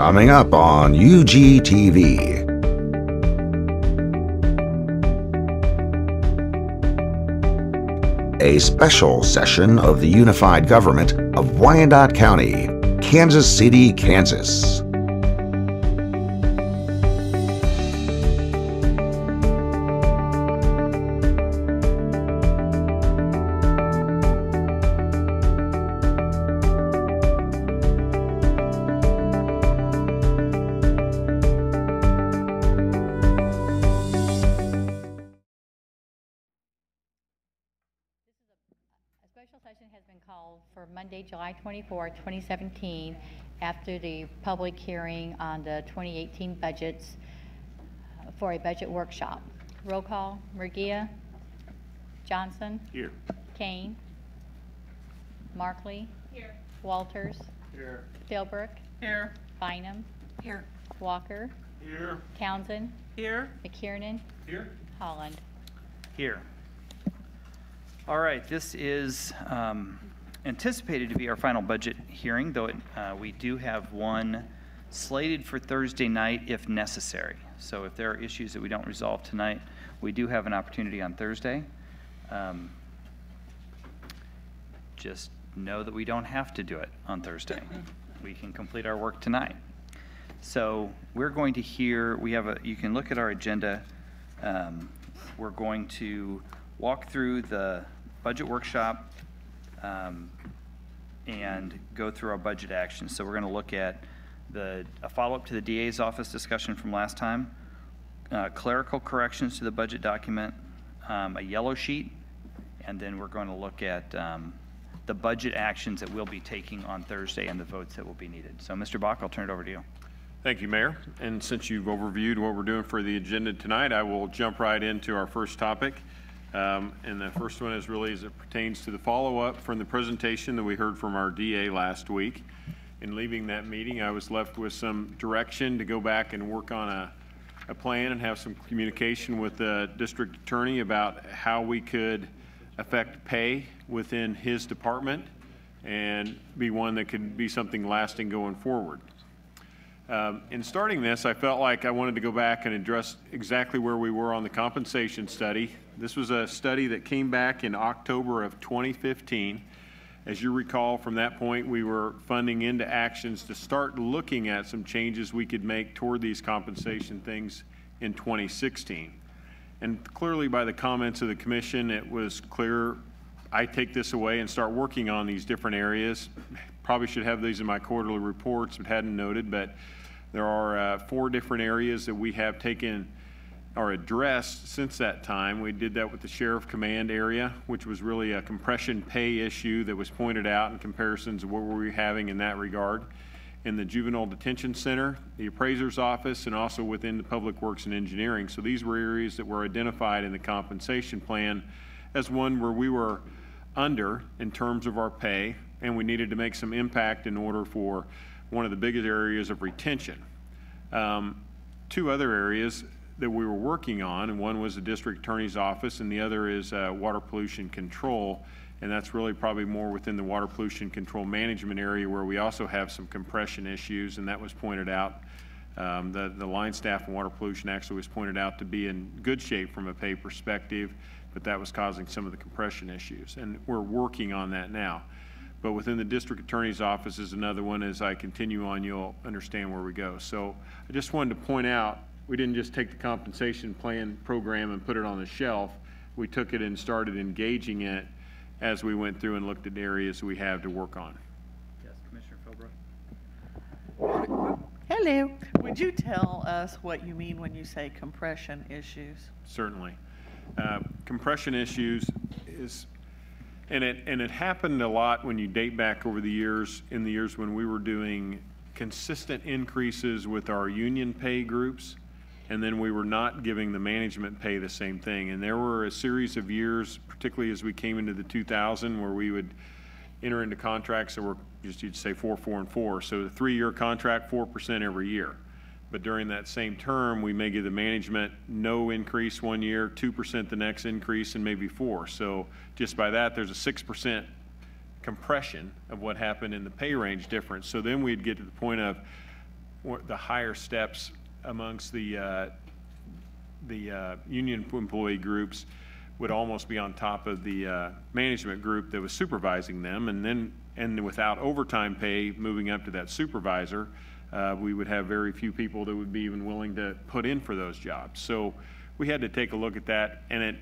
Coming up on UGTV. A special session of the Unified Government of Wyandotte County, Kansas City, Kansas. Special session has been called for Monday, July 24, 2017, after the public hearing on the 2018 budgets for a budget workshop. Roll call: Murguia, Johnson. Here. Cain. Markley. Here. Walters. Here. Philbrook. Here. Bynum. Here. Walker. Here. Townsend. Here. McKiernan. Here. Holland. Here. All right, this is anticipated to be our final budget hearing, though we do have one slated for Thursday night if necessary. So if there are issues that we don't resolve tonight, we do have an opportunity on Thursday. Just know that we don't have to do it on Thursday. We can complete our work tonight. So we're going to hear, you can look at our agenda. We're going to walk through the budget workshop and go through our budget actions. So we're going to look at a follow-up to the DA's office discussion from last time, clerical corrections to the budget document, a yellow sheet, and then we're going to look at the budget actions that we'll be taking on Thursday and the votes that will be needed. So Mr. Bach, I'll turn it over to you. Thank you, Mayor. And since you've overviewed what we're doing for the agenda tonight, I will jump right into our first topic. And the first one is really as it pertains to the follow-up from the presentation that we heard from our DA last week. In leaving that meeting, I was left with some direction to go back and work on a plan and have some communication with the district attorney about how we could affect pay within his department and be one that could be something lasting going forward. In starting this, I felt like I wanted to go back and address exactly where we were on the compensation study. This was a study that came back in October of 2015. As you recall, from that point, we were funding into actions to start looking at some changes we could make toward these compensation things in 2016. And clearly by the comments of the commission, it was clear I take this away and start working on these different areas. Probably should have these in my quarterly reports, but hadn't noted, but there are 4 different areas that we have taken or addressed since that time. We did that with the Sheriff Command area, which was really a compression pay issue that was pointed out in comparisons of what were we having in that regard. In the Juvenile Detention Center, the Appraiser's Office, and also within the Public Works and Engineering. So these were areas that were identified in the compensation plan as one where we were under in terms of our pay, and we needed to make some impact in order for one of the biggest areas of retention. 2 other areas that we were working on, and one was the district attorney's office, and the other is water pollution control, and that's really probably more within the water pollution control management area where we also have some compression issues, and that was pointed out. The line staff and water pollution actually was pointed out to be in good shape from a pay perspective, but that was causing some of the compression issues, and we're working on that now. But within the district attorney's office is another one. As I continue on, you'll understand where we go. So I just wanted to point out, we didn't just take the compensation plan program and put it on the shelf. We took it and started engaging it as we went through and looked at areas we have to work on. Yes, Commissioner Philbrook. Hello. Would you tell us what you mean when you say compression issues? Certainly. Compression issues is, and it happened a lot when you date back over the years, in the years when we were doing consistent increases with our union pay groups, and then we were not giving the management pay the same thing. And there were a series of years, particularly as we came into the 2000, where we would enter into contracts that were just, you'd say 4, 4, and 4. So the 3-year contract, 4% every year. But during that same term, we may give the management no increase 1 year, 2% the next increase, and maybe 4%. So just by that, there's a 6% compression of what happened in the pay range difference. So then we'd get to the point of the higher steps amongst the union employee groups would almost be on top of the management group that was supervising them, and without overtime pay moving up to that supervisor, we would have very few people that would be even willing to put in for those jobs. So we had to take a look at that, and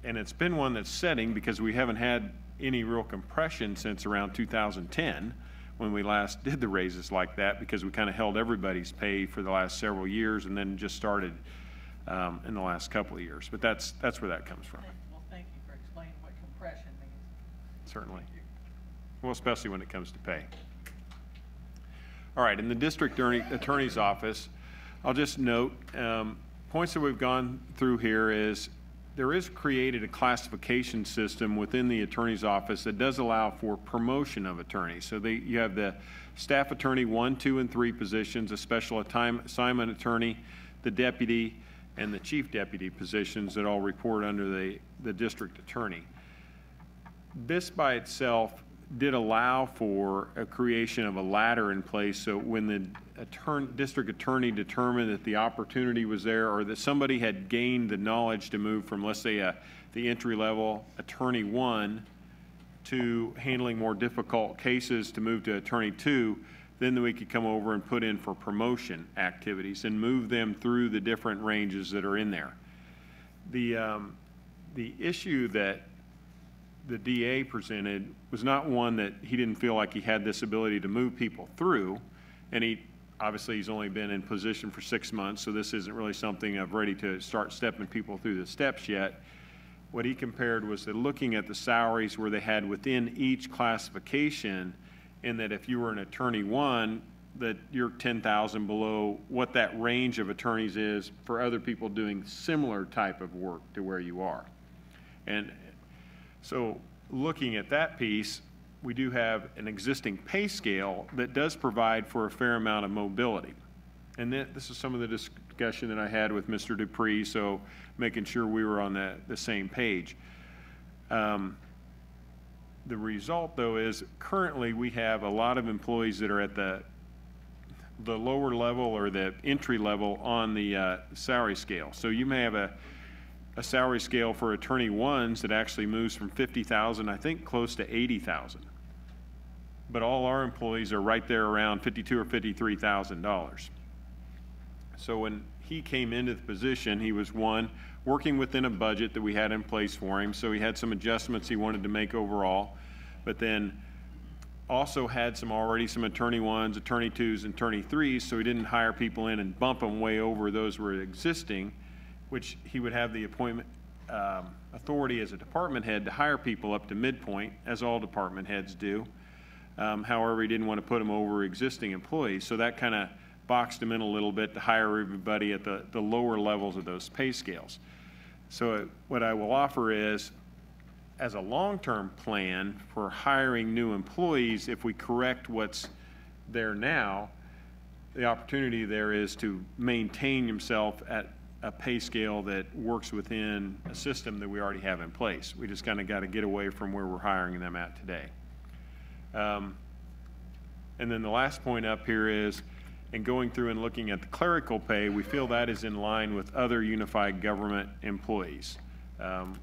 it's been one that's setting because we haven't had any real compression since around 2010 when we last did the raises like that, because we kind of held everybody's pay for the last several years and then just started in the last couple of years. But that's where that comes from. Well, thank you for explaining what compression means. Certainly. Well, especially when it comes to pay. All right, in the district attorney's office, I'll just note, points that we've gone through here is there is created a classification system within the attorney's office that does allow for promotion of attorneys. So you have the staff attorney 1, 2, and 3 positions, a special assignment attorney, the deputy, and the chief deputy positions that all report under the district attorney. This by itself did allow for a creation of a ladder in place, so when the district attorney determined that the opportunity was there, or that somebody had gained the knowledge to move from, let's say, the entry-level attorney 1 to handling more difficult cases to move to attorney 2, then we could come over and put in for promotion activities and move them through the different ranges that are in there. The issue that the DA presented was not one that he didn't feel like he had this ability to move people through, and he's only been in position for 6 months, so this isn't really something of ready to start stepping people through the steps yet. What he compared was that looking at the salaries where they had within each classification, in that if you were an attorney 1, that you're 10,000 below what that range of attorneys is for other people doing similar type of work to where you are. And so looking at that piece, we do have an existing pay scale that does provide for a fair amount of mobility. And this is some of the discussion that I had with Mr. Dupree, so making sure we were on the same page. The result, though, is currently we have a lot of employees that are at the lower level or the entry level on the salary scale. So you may have a salary scale for attorney 1s that actually moves from 50,000, I think, close to 80,000. But all our employees are right there around $52,000 or $53,000. So when he came into the position, he was working within a budget that we had in place for him, so he had some adjustments he wanted to make overall, but then also had some attorney 1s, attorney 2s, and attorney 3s, so he didn't hire people in and bump them way over those were existing, which he would have the appointment authority as a department head to hire people up to midpoint, as all department heads do. However, he didn't want to put them over existing employees, so that kind of boxed him in a little bit to hire everybody at the lower levels of those pay scales. So what I will offer is, as a long-term plan for hiring new employees, if we correct what's there now, the opportunity there is to maintain himself at a pay scale that works within a system that we already have in place. We just kind of got to get away from where we're hiring them at today. And then the last point up here is, in going through and looking at the clerical pay, we feel that is in line with other unified government employees. And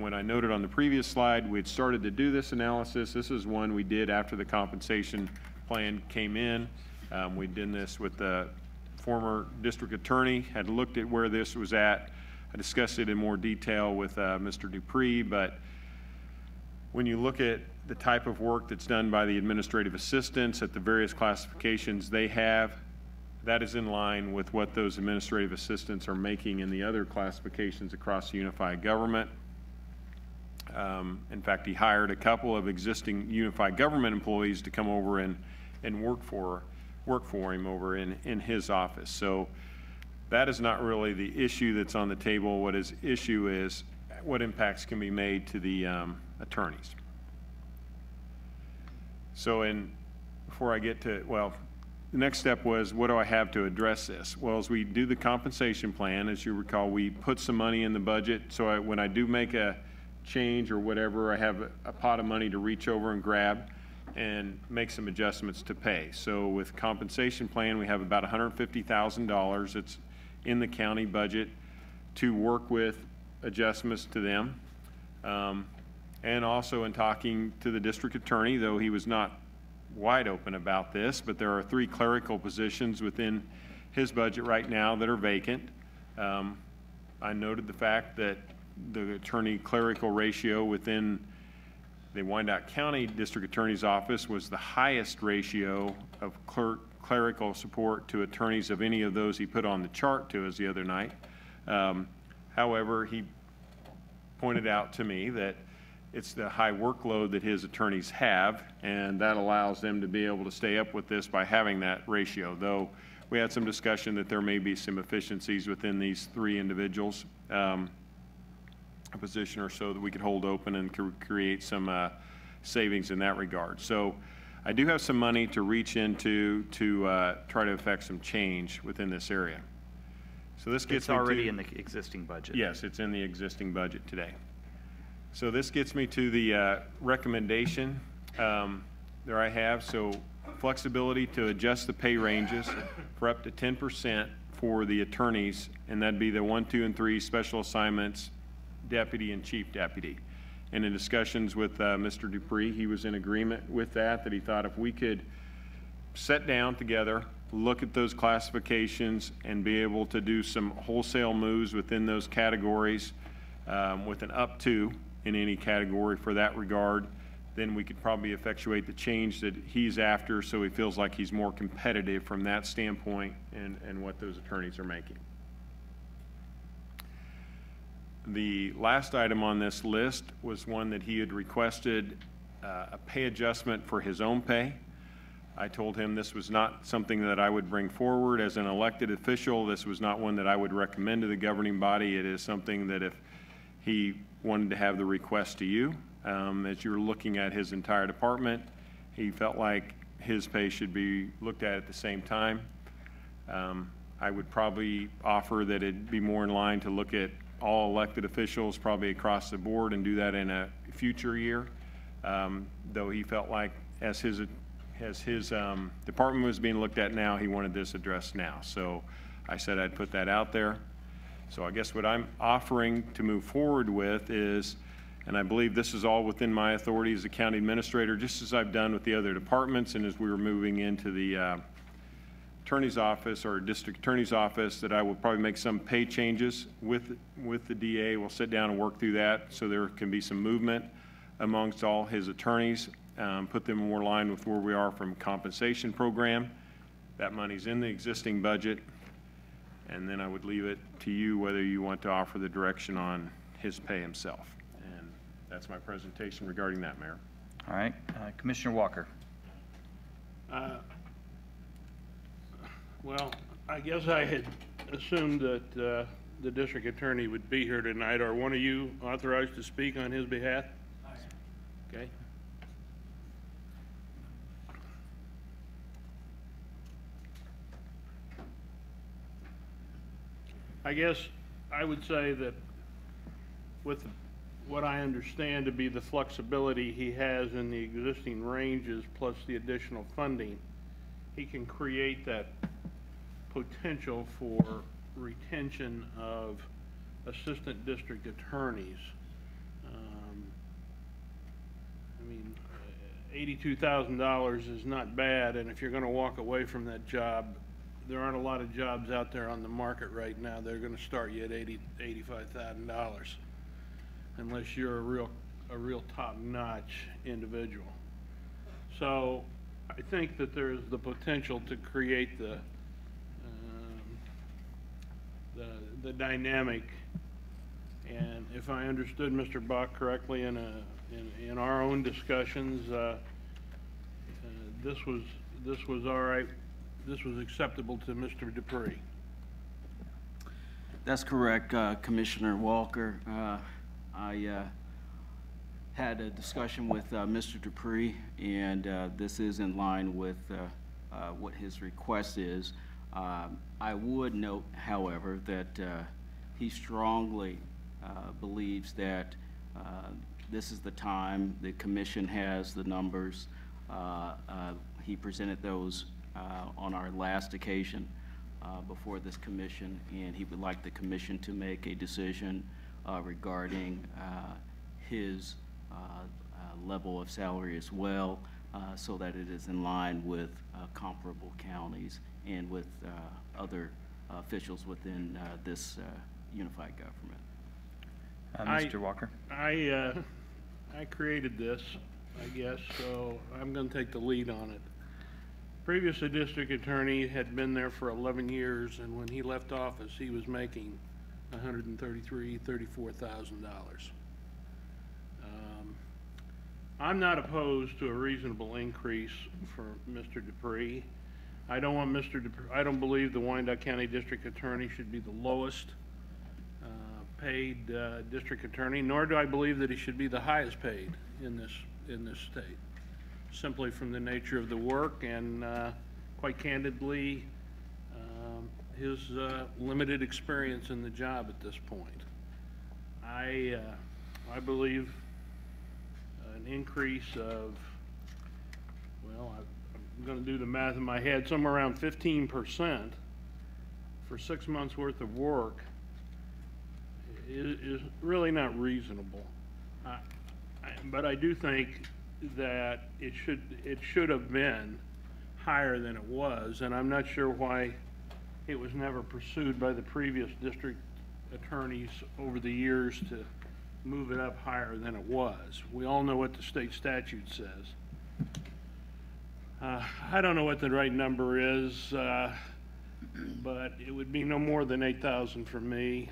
when I noted on the previous slide, we had started to do this analysis. This is one we did after the compensation plan came in. We did this with the former district attorney, had looked at where this was at. I discussed it in more detail with Mr. Dupree, but when you look at the type of work that's done by the administrative assistants at the various classifications they have, that is in line with what those administrative assistants are making in the other classifications across the unified government. In fact, he hired a couple of existing unified government employees to come over and work for him over in his office. So that is not really the issue that's on the table. What his issue is, what impacts can be made to the attorneys. So before I get to, the next step was, what do I have to address this? Well, as we do the compensation plan, as you recall, we put some money in the budget. So when I do make a change or whatever, I have a pot of money to reach over and grab and make some adjustments to pay. So with compensation plan, we have about $150,000 that's in the county budget to work with adjustments to them. And also in talking to the district attorney, though he was not wide open about this, but there are 3 clerical positions within his budget right now that are vacant. I noted the fact that the attorney clerical ratio within the Wyandotte County District Attorney's Office was the highest ratio of clerical support to attorneys of any of those he put on the chart to us the other night. However, he pointed out to me that it's the high workload that his attorneys have, and that allows them to be able to stay up with this by having that ratio, though we had some discussion that there may be some efficiencies within these 3 individuals, a position or so that we could hold open and create some savings in that regard. So I do have some money to reach into to try to affect some change within this area. So this gets It's already in the existing budget. Yes, it's in the existing budget today. So this gets me to the recommendation there I have. So flexibility to adjust the pay ranges for up to 10% for the attorneys, and that'd be the 1, 2, and 3 special assignments, deputy and chief deputy. And in discussions with Mr. Dupree, he was in agreement with that he thought if we could sit down together, look at those classifications, and be able to do some wholesale moves within those categories with an up to in any category for that regard, then we could probably effectuate the change that he's after so he feels like he's more competitive from that standpoint and what those attorneys are making. The last item on this list was one that he had requested a pay adjustment for his own pay. I told him this was not something that I would bring forward as an elected official. This was not one that I would recommend to the governing body. It is something that if he wanted to have the request to you, as you're looking at his entire department, he felt like his pay should be looked at the same time. I would probably offer that it be more in line to look at all elected officials probably across the board and do that in a future year, though he felt like as his department was being looked at now, he wanted this addressed now. So I said I'd put that out there. So I guess what I'm offering to move forward with is, and I believe this is all within my authority as a county administrator, just as I've done with the other departments and as we were moving into the attorney's office or district attorney's office, that I will probably make some pay changes with the DA. We'll sit down and work through that so there can be some movement amongst all his attorneys, put them more in line with where we are from compensation program. That money's in the existing budget. And then I would leave it to you whether you want to offer the direction on his pay himself. And that's my presentation regarding that, Mayor. All right, Commissioner Walker. Well, I guess I had assumed that the district attorney would be here tonight. Are one of you authorized to speak on his behalf? Okay. I guess I would say that with what I understand to be the flexibility he has in the existing ranges plus the additional funding, he can create that potential for retention of assistant district attorneys. I mean, $82,000 is not bad, and if you're going to walk away from that job, there aren't a lot of jobs out there on the market right now. They're going to start you at $85,000 unless you're a real top-notch individual. So I think that there's the potential to create the dynamic. And if I understood Mr. Bach correctly in our own discussions, this was all right. This was acceptable to Mr. Dupree. That's correct, Commissioner Walker. I had a discussion with Mr. Dupree, and this is in line with what his request is. I would note, however, that he strongly believes that this is the time the commission has the numbers He presented those on our last occasion before this commission, and he would like the commission to make a decision regarding his level of salary as well, so that it is in line with comparable counties and with other officials within this unified government. Mr. Walker? I created this, I guess, so I'm going to take the lead on it. Previous district attorney had been there for 11 years, and when he left office, he was making $134,000. I'm not opposed to a reasonable increase for Mr. Dupree. I don't want Mr. Dupree, I don't believe the Wyandotte County District Attorney should be the lowest paid district attorney, nor do I believe that he should be the highest paid in this state, simply from the nature of the work and quite candidly his limited experience in the job at this point. I believe an increase of, well, I'm going to do the math in my head, somewhere around 15% for 6 months worth of work is really not reasonable. But I do think that it should have been higher than it was, and I'm not sure why it was never pursued by the previous district attorneys over the years to move it up higher than it was. We all know what the state statute says. I don't know what the right number is, but it would be no more than 8,000 for me,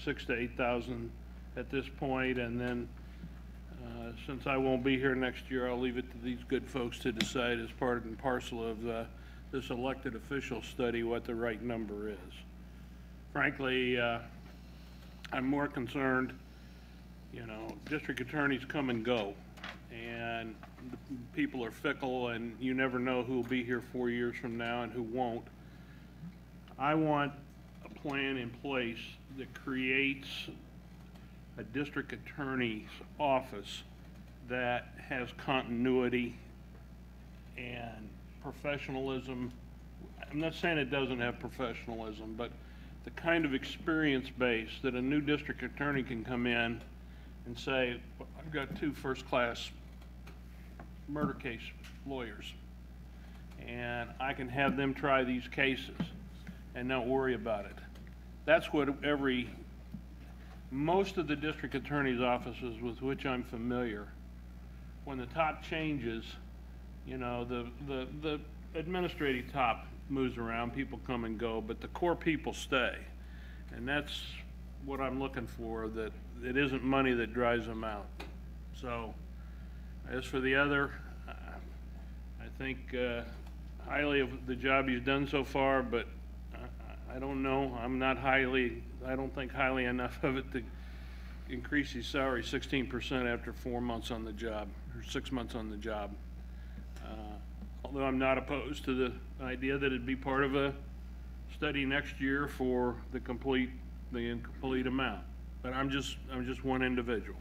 6 to 8,000 at this point, and then since I won't be here next year, I'll leave it to these good folks to decide as part and parcel of this elected official study what the right number is. Frankly, I'm more concerned, you know, district attorneys come and go, and people are fickle, and you never know who will be here 4 years from now and who won't. I want a plan in place that creates a district attorney's office that has continuity and professionalism. I'm not saying it doesn't have professionalism, but the kind of experience base that a new district attorney can come in and say, I've got 2 first-class murder case lawyers, and I can have them try these cases and not worry about it. That's what most of the district attorney's offices with which I'm familiar, when the top changes, you know, the administrative top moves around, people come and go, but the core people stay. And that's what I'm looking for, that it isn't money that drives them out. So, as for the other, I think highly of the job he's done so far, but I don't know. I don't think highly enough of it to increase his salary 16% after 4 months on the job, or 6 months on the job. Although I'm not opposed to the idea that it'd be part of a study next year for the incomplete amount. But I'm just one individual.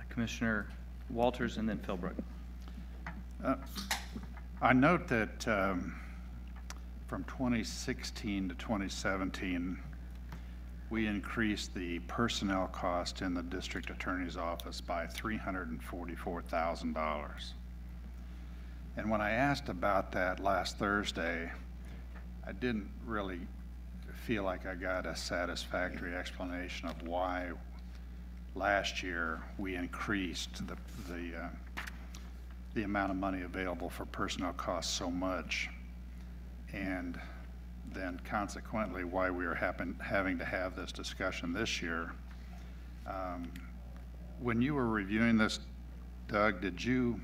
Commissioner Walters and then Philbrook. I note that from 2016 to 2017, we increased the personnel cost in the district attorney's office by $344,000. And when I asked about that last Thursday, I didn't really feel like I got a satisfactory explanation of why last year we increased the amount of money available for personnel costs so much, and then consequently why we are having to have this discussion this year. When you were reviewing this, Doug, did you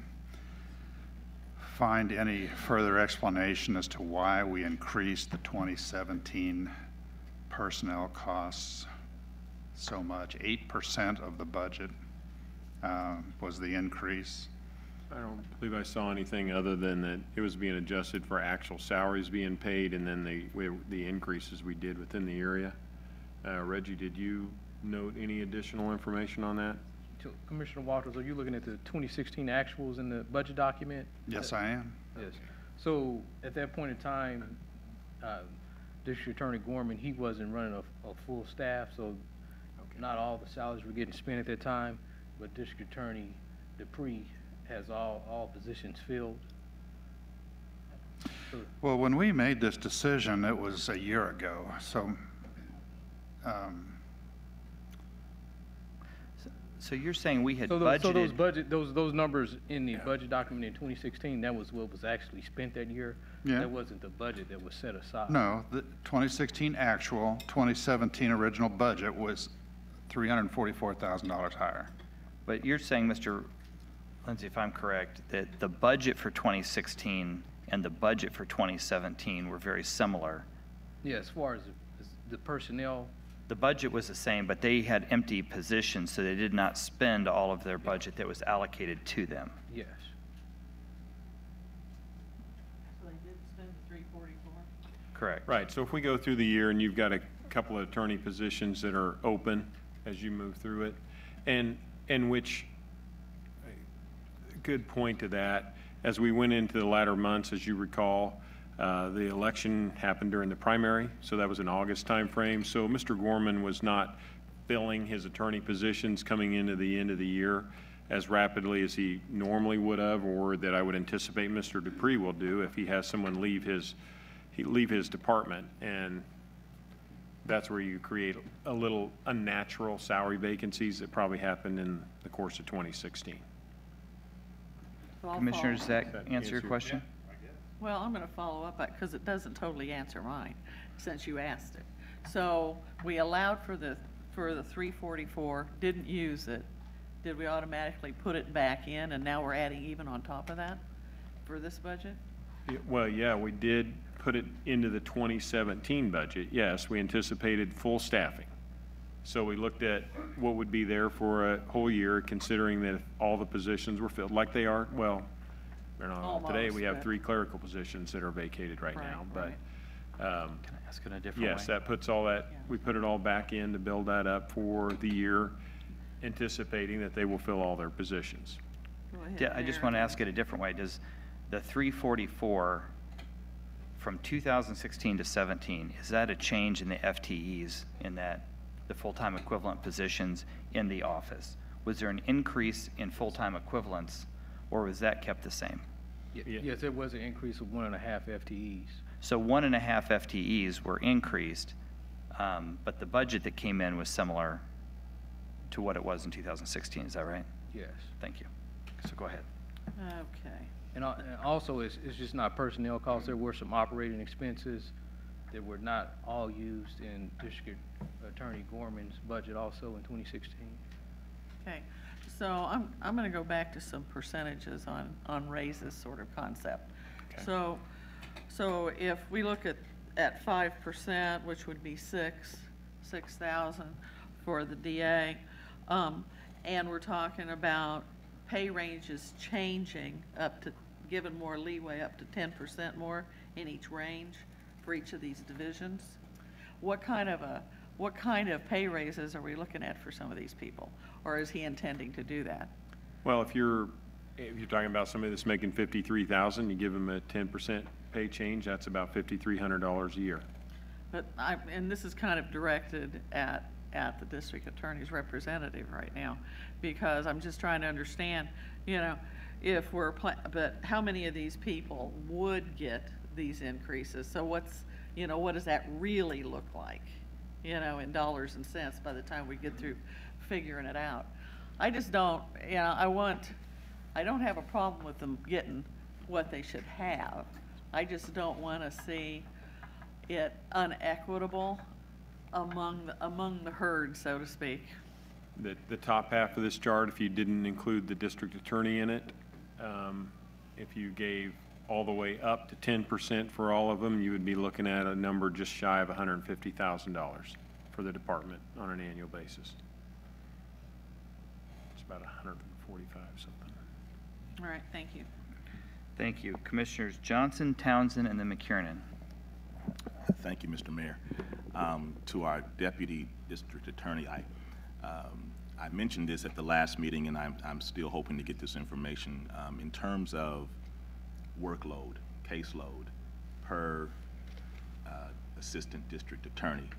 find any further explanation as to why we increased the 2017 personnel costs so much? 8% of the budget was the increase. I don't believe I saw anything other than that it was being adjusted for actual salaries being paid and then the increases we did within the area. Reggie, did you note any additional information on that? So, Commissioner Walters, are you looking at the 2016 actuals in the budget document? Yes, I am. Yes. So at that point in time, District Attorney Gorman, he wasn't running a full staff, so not all the salaries were getting spent at that time, but District Attorney Dupree has all positions filled. So, Well, when we made this decision, it was a year ago, so, So you're saying we had so budgeted? those numbers in the budget document in 2016, that was what was actually spent that year? Yeah. That wasn't the budget that was set aside? no, the 2016 actual, 2017 original budget was $344,000 higher. But you're saying, Mr. Lindsay, if I'm correct, that the budget for 2016 and the budget for 2017 were very similar. Yeah, as far as the personnel. The budget was the same, but they had empty positions, so they did not spend all of their budget that was allocated to them. Yes. So they did spend 344? Correct. Right, so if we go through the year and you've got a couple of attorney positions that are open as you move through it, and which, good point to that, as we went into the latter months, as you recall, the election happened during the primary, so that was an August timeframe. So Mr. Gorman was not filling his attorney positions coming into the end of the year as rapidly as he normally would have, or that I would anticipate Mr. Dupree will do if he has someone leave his department. And that's where you create a little unnatural salary vacancies that probably happened in the course of 2016. So I'll Commissioner, does follow- that answer your question? Well, I'm going to follow up, because it doesn't totally answer mine, since you asked it. So we allowed for the 344, didn't use it. Did we automatically put it back in, and now we're adding even on top of that for this budget? Well, yeah, we did put it into the 2017 budget. Yes, we anticipated full staffing. So we looked at what would be there for a whole year, considering that if all the positions were filled, like they are, well, they're not all today. Almost, We have but- 3 clerical positions that are vacated right Right, now. But Can I ask it in a different way? yes, that puts all that, we put it all back in to build that up for the year, anticipating that they will fill all their positions. Go ahead, Yeah, I just Mayor. want to ask it a different way. Does the 344 from 2016 to 17, is that a change in the FTEs, in that the full-time equivalent positions in the office? Was there an increase in full-time equivalents, or was that kept the same? Yeah. Yes, there was an increase of 1.5 FTEs. So 1.5 FTEs were increased, but the budget that came in was similar to what it was in 2016, is that right? Yes. Thank you. So go ahead. Okay. And also, it's just not personnel costs. There were some operating expenses that were not all used in District Attorney Gorman's budget also in 2016. Okay, so I'm going to go back to some percentages on raises sort of concept. Okay. So if we look at 5%, which would be 6,000 for the DA, and we're talking about pay ranges changing up to, given more leeway up to 10% more in each range for each of these divisions, what kind of pay raises are we looking at for some of these people? Or is he intending to do that? Well, if you're talking about somebody that's making $53,000, you give them a 10% pay change, that's about $5,300 a year. But and this is kind of directed at the district attorney's representative right now, because I'm just trying to understand, if but how many of these people would get these increases? So what does that really look like, in dollars and cents by the time we get through figuring it out? I just don't, I don't have a problem with them getting what they should have. I just don't want to see it unequitable among the herd, so to speak. The top half of this chart, if you didn't include the district attorney in it, if you gave all the way up to 10% for all of them, you would be looking at a number just shy of $150,000 for the department on an annual basis. It's about 145 something. All right, thank you. Thank you. Commissioners Johnson, Townsend, and then McKiernan. Thank you, Mr. Mayor. To our Deputy District Attorney, I mentioned this at the last meeting, and I'm still hoping to get this information. In terms of workload, caseload per assistant district attorney,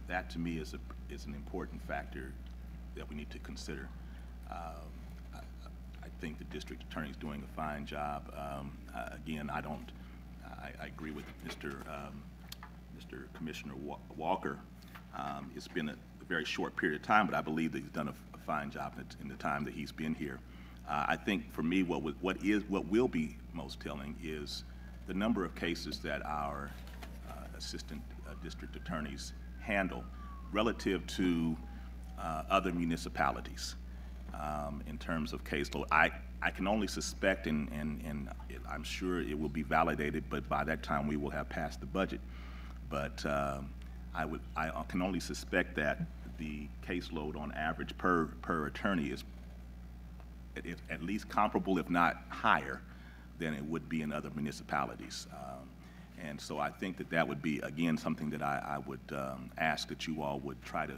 that to me is an important factor that we need to consider. I think the district attorney is doing a fine job. Again, I agree with Mr. Commissioner Walker. It's been a very short period of time, but I believe that he's done a fine job in the time that he's been here. I think for me, what will be most telling is the number of cases that our assistant district attorneys handle relative to other municipalities in terms of caseload. I can only suspect, and I'm sure it will be validated, but by that time we will have passed the budget. But I can only suspect that the caseload on average per attorney is at least comparable, if not higher, than it would be in other municipalities. And so I think that would be, again, something that I would ask that you all would try to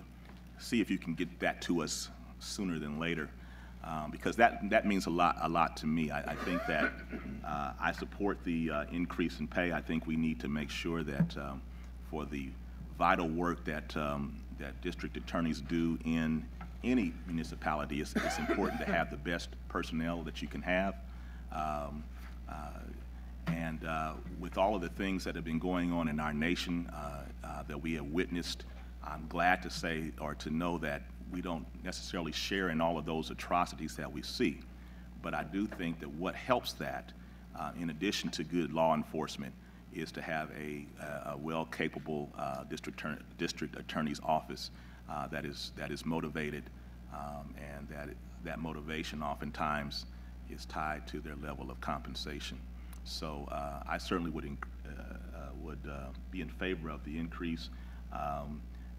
see if you can get that to us sooner than later, because that means a lot to me. I think that I support the increase in pay. I think we need to make sure that for the vital work that district attorneys do in any municipality, it's important to have the best personnel that you can have. And with all of the things that have been going on in our nation that we have witnessed, I'm glad to say or to know that we don't necessarily share in all of those atrocities that we see. But I do think that what helps that, in addition to good law enforcement, is to have a well-capable district attorney's office that is motivated, and that motivation oftentimes is tied to their level of compensation. So I certainly would be in favor of the increase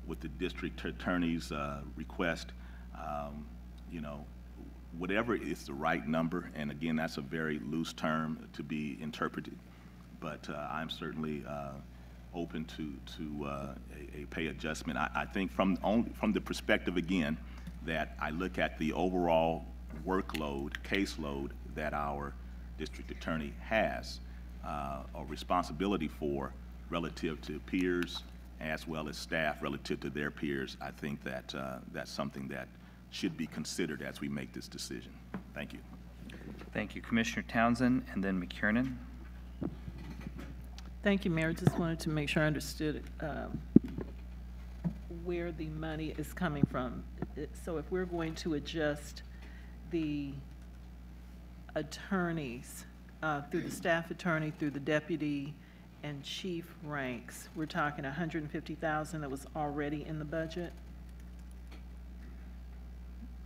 with the district attorney's request. You know, whatever is the right number, and again, that's a very loose term to be interpreted, but I'm certainly open to a pay adjustment. I think from the perspective, again, that I look at the overall workload, caseload that our district attorney has a responsibility for relative to peers as well as staff relative to their peers. I think that that's something that should be considered as we make this decision. Thank you. Thank you. Commissioner Townsend and then McKiernan. Thank you, Mayor. Just wanted to make sure I understood where the money is coming from. So if we're going to adjust the attorneys through the staff attorney, through the deputy and chief ranks, we're talking $150,000 that was already in the budget?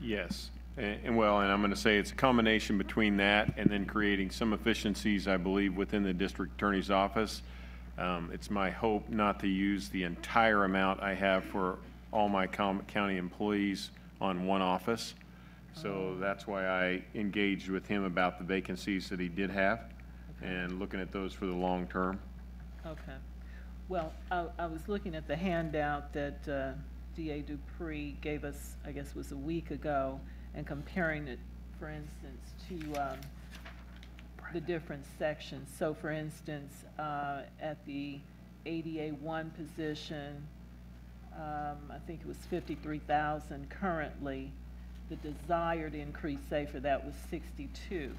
Yes. And I'm going to say it's a combination between that and then creating some efficiencies, I believe, within the district attorney's office. It's my hope not to use the entire amount I have for all my county employees on one office. So that's why I engaged with him about the vacancies that he did have, and looking at those for the long term. Okay. Well, I was looking at the handout that DA Dupree gave us, I guess it was a week ago, and comparing it, for instance, to the different sections. So, for instance, at the ADA 1 position, I think it was $53,000 currently. The desired increase, say, for that was 62.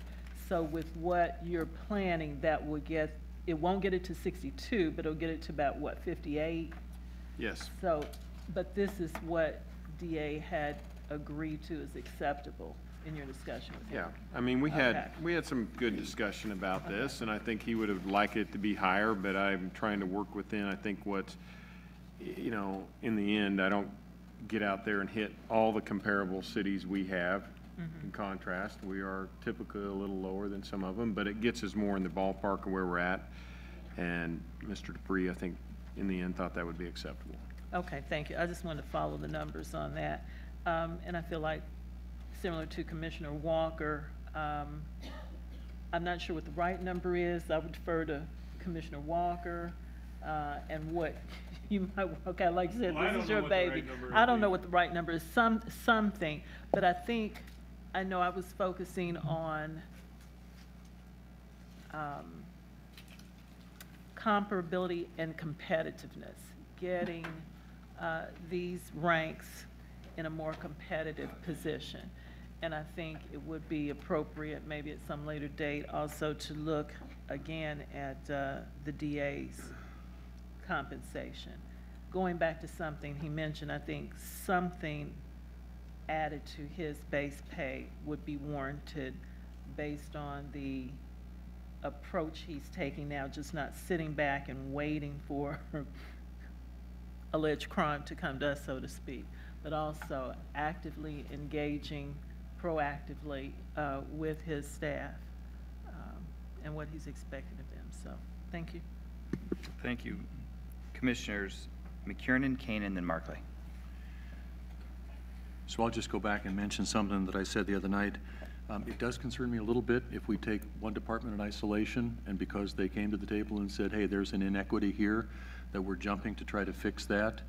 So with what you're planning, that would get, it won't get it to 62, but it'll get it to about, what, 58? Yes. So, but this is what DA had agreed to as acceptable in your discussion with him? Yeah, I mean, we had some good discussion about this, and I think he would have liked it to be higher, but I'm trying to work within, I think what's, you know, in the end, I don't get out there and hit all the comparable cities we have. In contrast, we are typically a little lower than some of them, but it gets us more in the ballpark of where we're at. And Mr. Dupree, I think, in the end, thought that would be acceptable. Okay, thank you. I just wanted to follow the numbers on that. And I feel like, similar to Commissioner Walker, I'm not sure what the right number is. I would defer to Commissioner Walker and what you might, okay, like I said, Well, I this don't is know your what the right baby. number I would don't be. know what the right number is, something, but I know I was focusing on, comparability and competitiveness, getting, these ranks in a more competitive position. And I think it would be appropriate, maybe at some later date, also to look again at the DA's compensation. Going back to something he mentioned, I think something added to his base pay would be warranted based on the approach he's taking now, just not sitting back and waiting for alleged crime to come to us, so to speak, but also actively engaging proactively with his staff and what he's expecting of them. So, thank you. Thank you. Commissioners McKiernan, Cain, and then Markley. So I'll just go back and mention something that I said the other night. It does concern me a little bit if we take one department in isolation, and because they came to the table and said, hey, there's an inequity here, that we're jumping to try to fix that.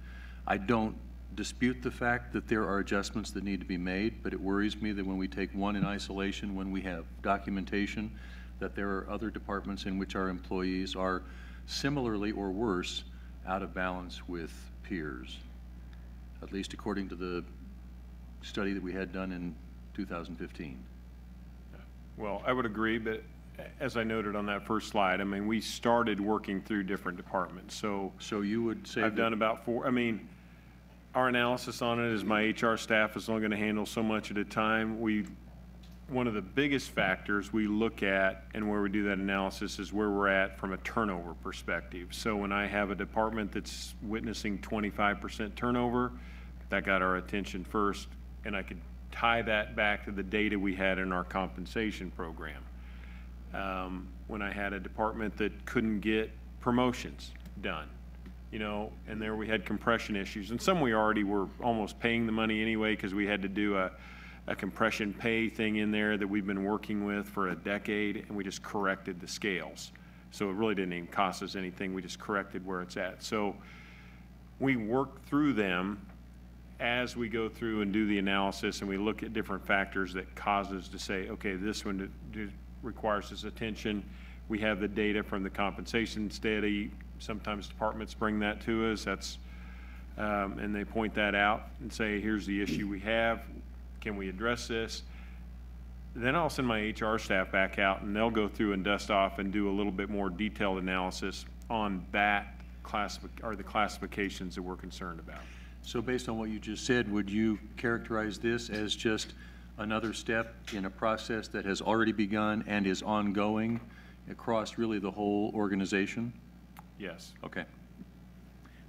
I don't dispute the fact that there are adjustments that need to be made, but it worries me that when we take one in isolation, when we have documentation that there are other departments in which our employees are similarly or worse out of balance with peers, at least according to the study that we had done in 2015. Well, I would agree, but as I noted on that first slide, I mean, we started working through different departments. So you would say I've done about 4, I mean, our analysis on it is my HR staff is only going to handle so much at a time. One of the biggest factors we look at and where we do that analysis is where we're at from a turnover perspective. So when I have a department that's witnessing 25% turnover, that got our attention first, and I could tie that back to the data we had in our compensation program. When I had a department that couldn't get promotions done, you know, and there we had compression issues, and some we already were almost paying the money anyway because we had to do a compression pay thing in there that we've been working with for a decade, and we just corrected the scales. So it really didn't even cost us anything. We just corrected where it's at. So we work through them as we go through and do the analysis, and we look at different factors that cause us to say, okay, this one requires this attention. We have the data from the compensation study. Sometimes departments bring that to us. And they point that out and say, here's the issue we have. Can we address this? Then I'll send my HR staff back out, and they'll go through and dust off and do a little bit more detailed analysis on that the classifications that we're concerned about. So based on what you just said, would you characterize this as just another step in a process that has already begun and is ongoing across really the whole organization? Yes. Okay.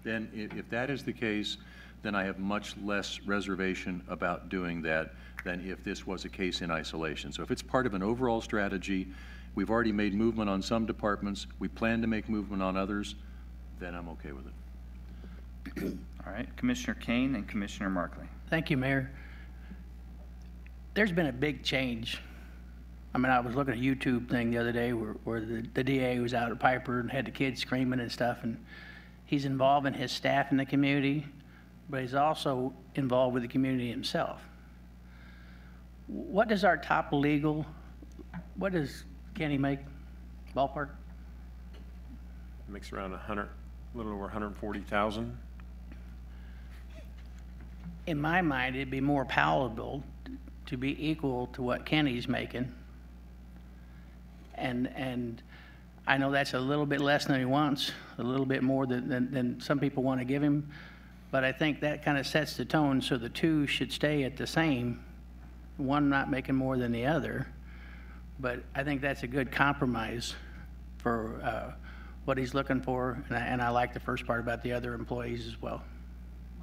Then if that is the case, then I have much less reservation about doing that than if this was a case in isolation. So if it's part of an overall strategy, we've already made movement on some departments, we plan to make movement on others, then I'm okay with it. All right, Commissioner Cain and Commissioner Markley. Thank you, Mayor. There's been a big change. I mean, I was looking at a YouTube thing the other day where the DA was out at Piper and had the kids screaming and stuff, and he's involving his staff in the community, but he's also involved with the community himself. What does our top legal, what does Kenny make, ballpark? Makes around a little over 140,000. In my mind, it'd be more palatable to be equal to what Kenny's making. And I know that's a little bit less than he wants, a little bit more than some people want to give him, but I think that kind of sets the tone, so the two should stay at the same, one not making more than the other. But I think that's a good compromise for what he's looking for, and I like the first part about the other employees as well.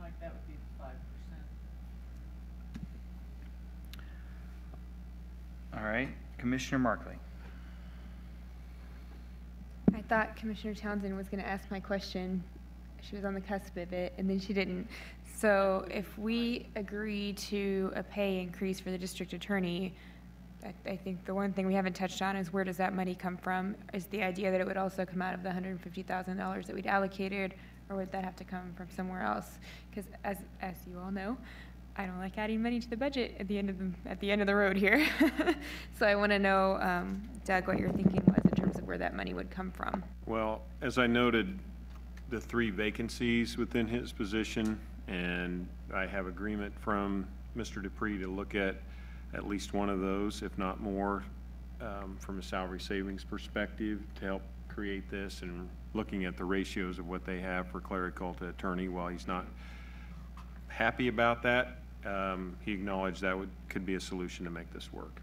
Mike, that would be 5%. All right, Commissioner Markley. I thought Commissioner Townsend was going to ask my question. She was on the cusp of it, and then she didn't. So if we agree to a pay increase for the district attorney, I think the one thing we haven't touched on is where does that money come from? Is the idea that it would also come out of the $150,000 that we'd allocated, or would that have to come from somewhere else? Because as you all know, I don't like adding money to the budget at the end of the road here. So I want to know, Doug, what your thinking was in terms of where that money would come from. Well, as I noted, the 3 vacancies within his position, and I have agreement from Mr. Dupree to look at least one of those, if not more, from a salary savings perspective to help create this, and looking at the ratios of what they have for clerical to attorney. While he's not happy about that, he acknowledged that could be a solution to make this work.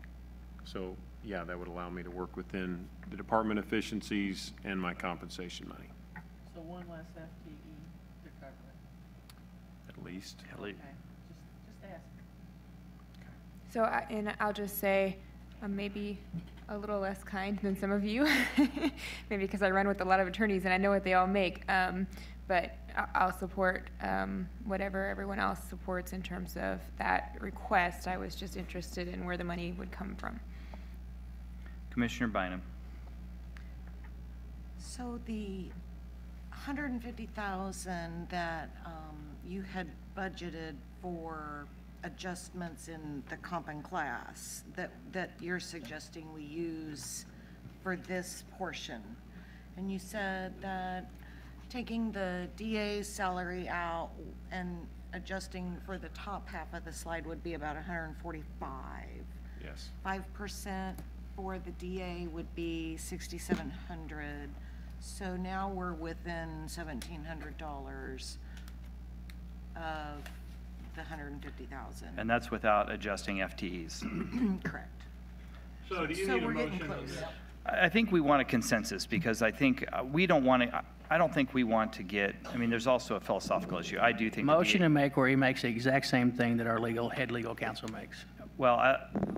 So yeah, that would allow me to work within the department efficiencies and my compensation money. So one less FTE to cover it. At least. Okay, just ask. So, and I'll just say, I'm maybe a little less kind than some of you, maybe because I run with a lot of attorneys and I know what they all make, but I'll support whatever everyone else supports in terms of that request. I was just interested in where the money would come from. Commissioner Bynum. So the $150,000 that you had budgeted for adjustments in the comp and class that you're suggesting we use for this portion, and you said that taking the DA's salary out and adjusting for the top half of the slide would be about 145. Yes. 5% for the DA would be 6,700. So now we're within $1,700 of the 150,000. And that's without adjusting FTEs. Correct. So do you So need a we're getting motion? close. I think we want a consensus, because I think we don't want to, I don't think we want to get, I mean, there's also a philosophical issue. I do think. Motion to make where he makes the exact same thing that our head legal counsel makes. Well,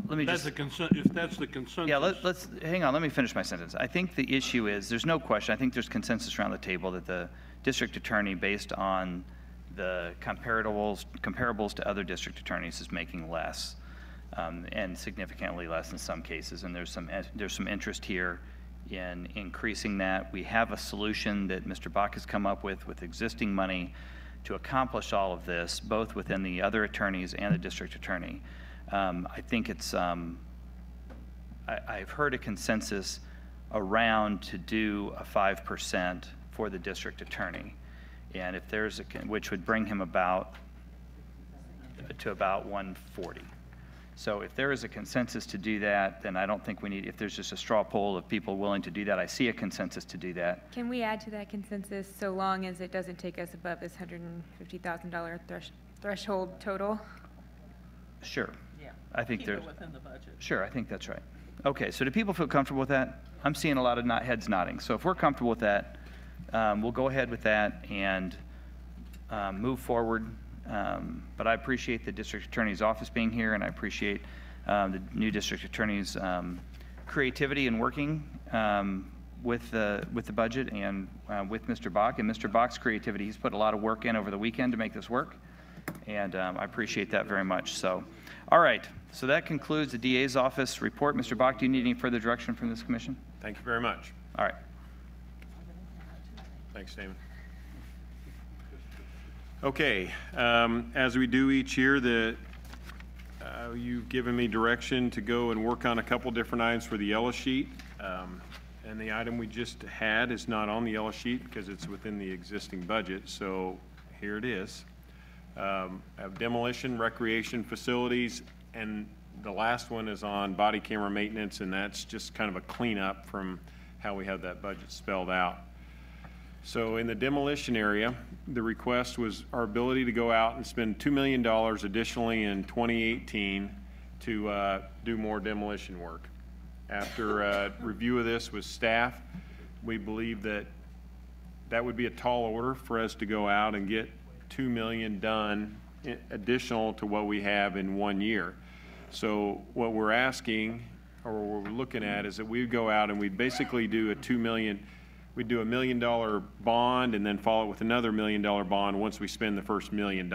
let me That's just. if that's the consensus. Yeah, let's, hang on, let me finish my sentence. I think the issue is, there's no question, I think there's consensus around the table that the district attorney, based on the comparables to other district attorneys, is making less, and significantly less in some cases, and there's some interest here in increasing that. We have a solution that Mr. Bach has come up with existing money to accomplish all of this, both within the other attorneys and the district attorney. I think it's, I've heard a consensus around to do a 5% for the district attorney. And if there's which would bring him to about 140. So if there is a consensus to do that, then I don't think we need, if there's just a straw poll of people willing to do that, I see a consensus to do that. Can we add to that consensus so long as it doesn't take us above this $150,000 threshold total? Sure. Yeah. I think Keep there's. it within the budget. Sure, I think that's right. Okay, so do people feel comfortable with that? I'm seeing a lot of heads nodding. So if we're comfortable with that, we'll go ahead with that and move forward. But I appreciate the district attorney's office being here, and I appreciate the new district attorney's creativity in working with the budget and with Mr. Bach. And Mr. Bach's creativity, he's put a lot of work in over the weekend to make this work, and I appreciate that very much. So, all right, so that concludes the DA's office report. Mr. Bach, do you need any further direction from this commission? Thank you very much. All right. Thanks, Damon. Okay, as we do each year, you've given me direction to go and work on a couple different items for the yellow sheet. And the item we just had is not on the yellow sheet because it's within the existing budget, so here it is. I have demolition, recreation facilities, and the last one is on body camera maintenance, and that's just kind of a cleanup from how we have that budget spelled out. So in the demolition area, the request was our ability to go out and spend $2 million additionally in 2018 to do more demolition work. After review of this with staff, we believe that that would be a tall order for us to go out and get $2 million done additional to what we have in 1 year. So what we're asking, or what we're looking at, is that we go out and we basically do a $2 million. We'd do $1 million bond and then follow it with another $1 million bond once we spend the first $1 million.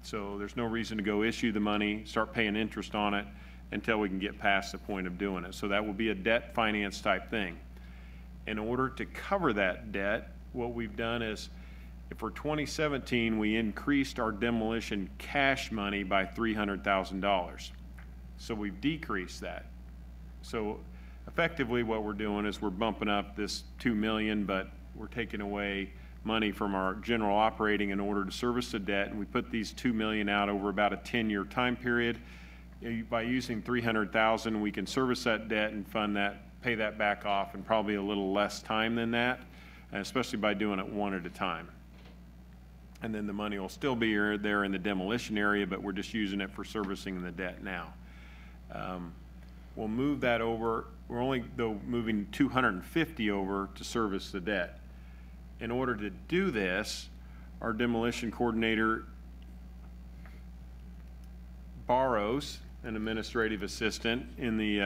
So there's no reason to go issue the money, start paying interest on it until we can get past the point of doing it. So that will be a debt finance type thing. In order to cover that debt, what we've done is For 2017, we increased our demolition cash money by $300,000. So we've decreased that. So effectively what we're doing is we're bumping up this $2 million, but we're taking away money from our general operating in order to service the debt, and we put these $2 million out over about a 10-year time period. By using $300,000, we can service that debt and fund that, pay that back off in probably a little less time than that, and especially by doing it one at a time. And then the money will still be there in the demolition area, but we're just using it for servicing the debt now. We'll move that over. We're only, though, moving 250 over to service the debt. In order to do this, our demolition coordinator borrows an administrative assistant in the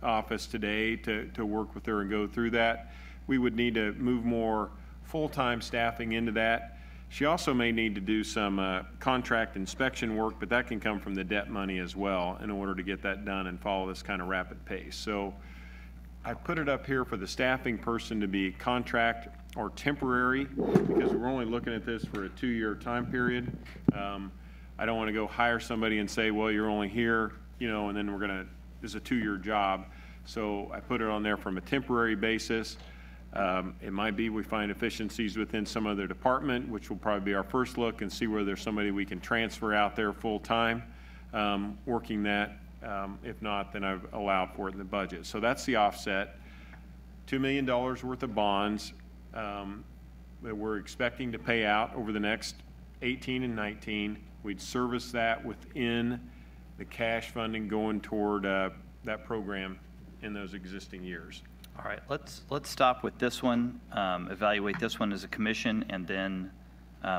office today to work with her and go through that. We would need to move more full-time staffing into that. She also may need to do some contract inspection work, but that can come from the debt money as well in order to get that done and follow this kind of rapid pace. So I put it up here for the staffing person to be contract or temporary, because we're only looking at this for a 2-year time period. I don't want to go hire somebody and say, well, you're only here, you know, and then this is a 2-year job. So I put it on there from a temporary basis. It might be we find efficiencies within some other department, which will probably be our first look, and see whether there's somebody we can transfer out there full-time working that. If not, then I've allowed for it in the budget. So that's the offset. $2 million worth of bonds that we're expecting to pay out over the next 18 and 19. We'd service that within the cash funding going toward that program in those existing years. All right, let's stop with this one, evaluate this one as a commission, and then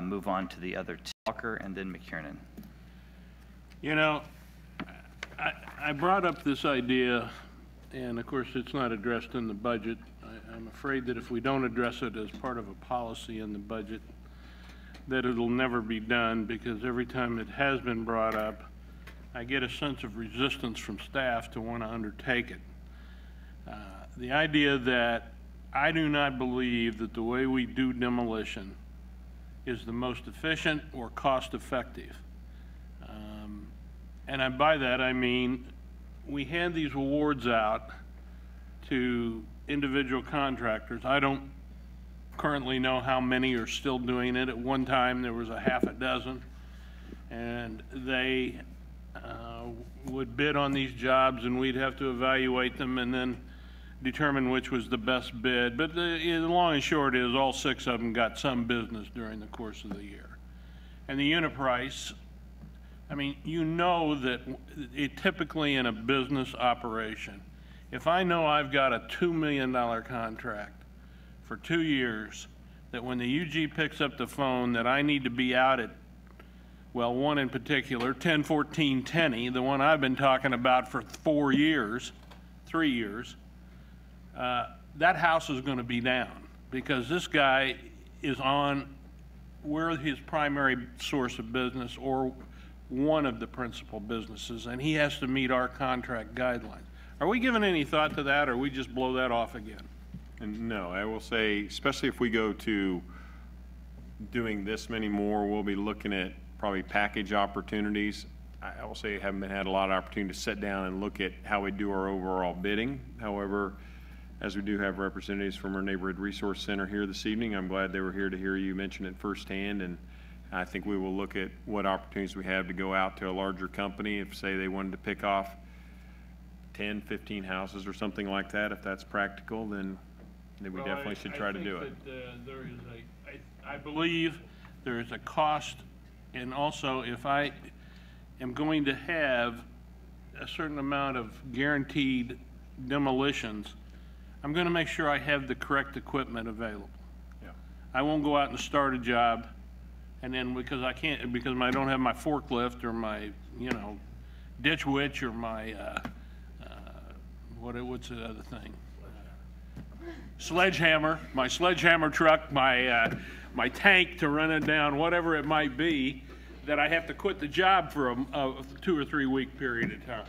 move on to the other two. Walker and then McKiernan. You know, I brought up this idea, and of course it's not addressed in the budget. I'm afraid that if we don't address it as part of a policy in the budget, that it'll never be done, because every time it has been brought up, I get a sense of resistance from staff to want to undertake it. The idea that I do not believe that the way we do demolition is the most efficient or cost effective. And by that I mean we hand these awards out to individual contractors. I don't currently know how many are still doing it. At one time there was a half a dozen, and they would bid on these jobs, and we'd have to evaluate them and then determine which was the best bid. But the long and short is all 6 of them got some business during the course of the year. And the unit price, I mean, you know that typically in a business operation, if I know I've got a $2 million contract for 2 years, that when the UG picks up the phone that I need to be out at, well, one in particular, 1014 Tenney, the one I've been talking about for 3 years, that house is going to be down, because this guy is on, we're his primary source of business or one of the principal businesses, and he has to meet our contract guidelines. Are we giving any thought to that, or we just blow that off again? And no, I will say, especially if we go to doing this many more, we'll be looking at probably package opportunities. I will say I haven't had a lot of opportunity to sit down and look at how we do our overall bidding. However, as we do have representatives from our Neighborhood Resource Center here this evening, I'm glad they were here to hear you mention it firsthand, and I think we will look at what opportunities we have to go out to a larger company. If, say, they wanted to pick off 10, 15 houses or something like that, if that's practical, then we definitely should try to do it. There is I believe there is a cost, and also if I am going to have a certain amount of guaranteed demolitions, I'm going to make sure I have the correct equipment available. Yeah. I won't go out and start a job, and then because I don't have my forklift or my, ditch witch or my, what's the other thing? Sledgehammer, my sledgehammer truck, my tank to run it down, whatever it might be, that I have to quit the job for a 2 or 3 week period of time.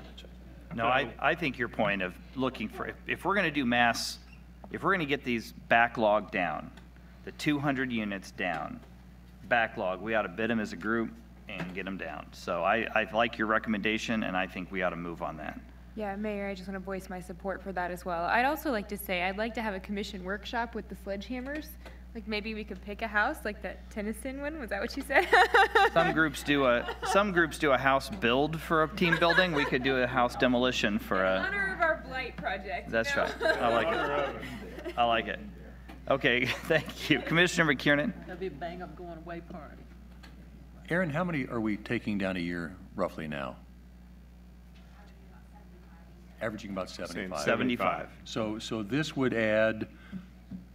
No, I think your point of looking for, if we're going to do if we're going to get these backlog down, the 200 units down, backlog. We ought to bid them as a group and get them down. So I like your recommendation, and I think we ought to move on that. Yeah, Mayor, I just want to voice my support for that as well. I'd also like to say, I'd like to have a commission workshop with the sledgehammers. Like maybe we could pick a house, like that Tennyson one. Was that what you said? Some groups do a house build for a team building. We could do a house demolition for a. In honor of our Blight project. That's right. I like it. I like it. Okay, thank you. Commissioner McKiernan. That'd be a bang-up going-away party. Aaron, how many are we taking down a year roughly now? Averaging about 75. 75. So this would add,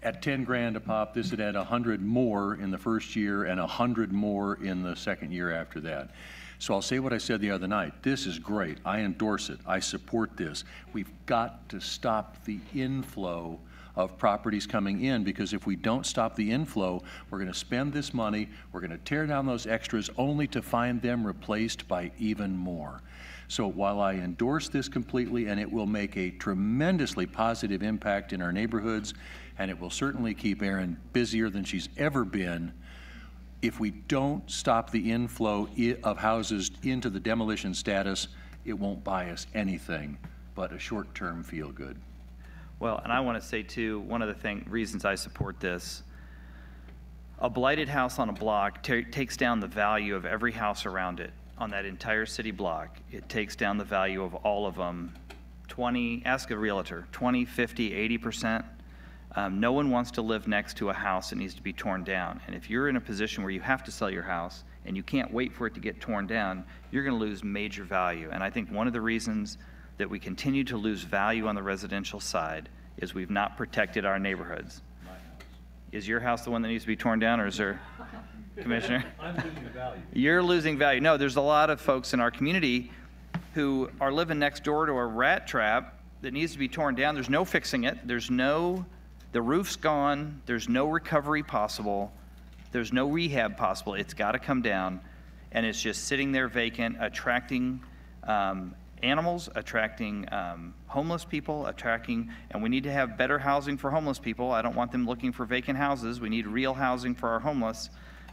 at 10 grand a pop, this would add 100 more in the first year and 100 more in the second year after that. So I'll say what I said the other night. This is great. I endorse it. I support this. We've got to stop the inflow of properties coming in, because if we don't stop the inflow, we're going to spend this money, we're going to tear down those extras only to find them replaced by even more. So while I endorse this completely, and it will make a tremendously positive impact in our neighborhoods, and it will certainly keep Erin busier than she's ever been, if we don't stop the inflow of houses into the demolition status, it won't buy us anything but a short-term feel-good. Well, and I want to say too, one of the reasons I support this, a blighted house on a block takes down the value of every house around it on that entire city block. It takes down the value of all of them. Ask a realtor, 20, 50, 80%. No one wants to live next to a house that needs to be torn down. And if you're in a position where you have to sell your house and you can't wait for it to get torn down, you're going to lose major value. And I think one of the reasons that we continue to lose value on the residential side is we've not protected our neighborhoods. Is your house the one that needs to be torn down, or is there, Commissioner? I'm losing the value. You're losing value. No, there's a lot of folks in our community who are living next door to a rat trap that needs to be torn down. There's no fixing it. The roof's gone. There's no recovery possible. There's no rehab possible. It's got to come down, and it's just sitting there vacant, attracting animals, attracting homeless people, and we need to have better housing for homeless people. I don't want them looking for vacant houses. We need real housing for our homeless.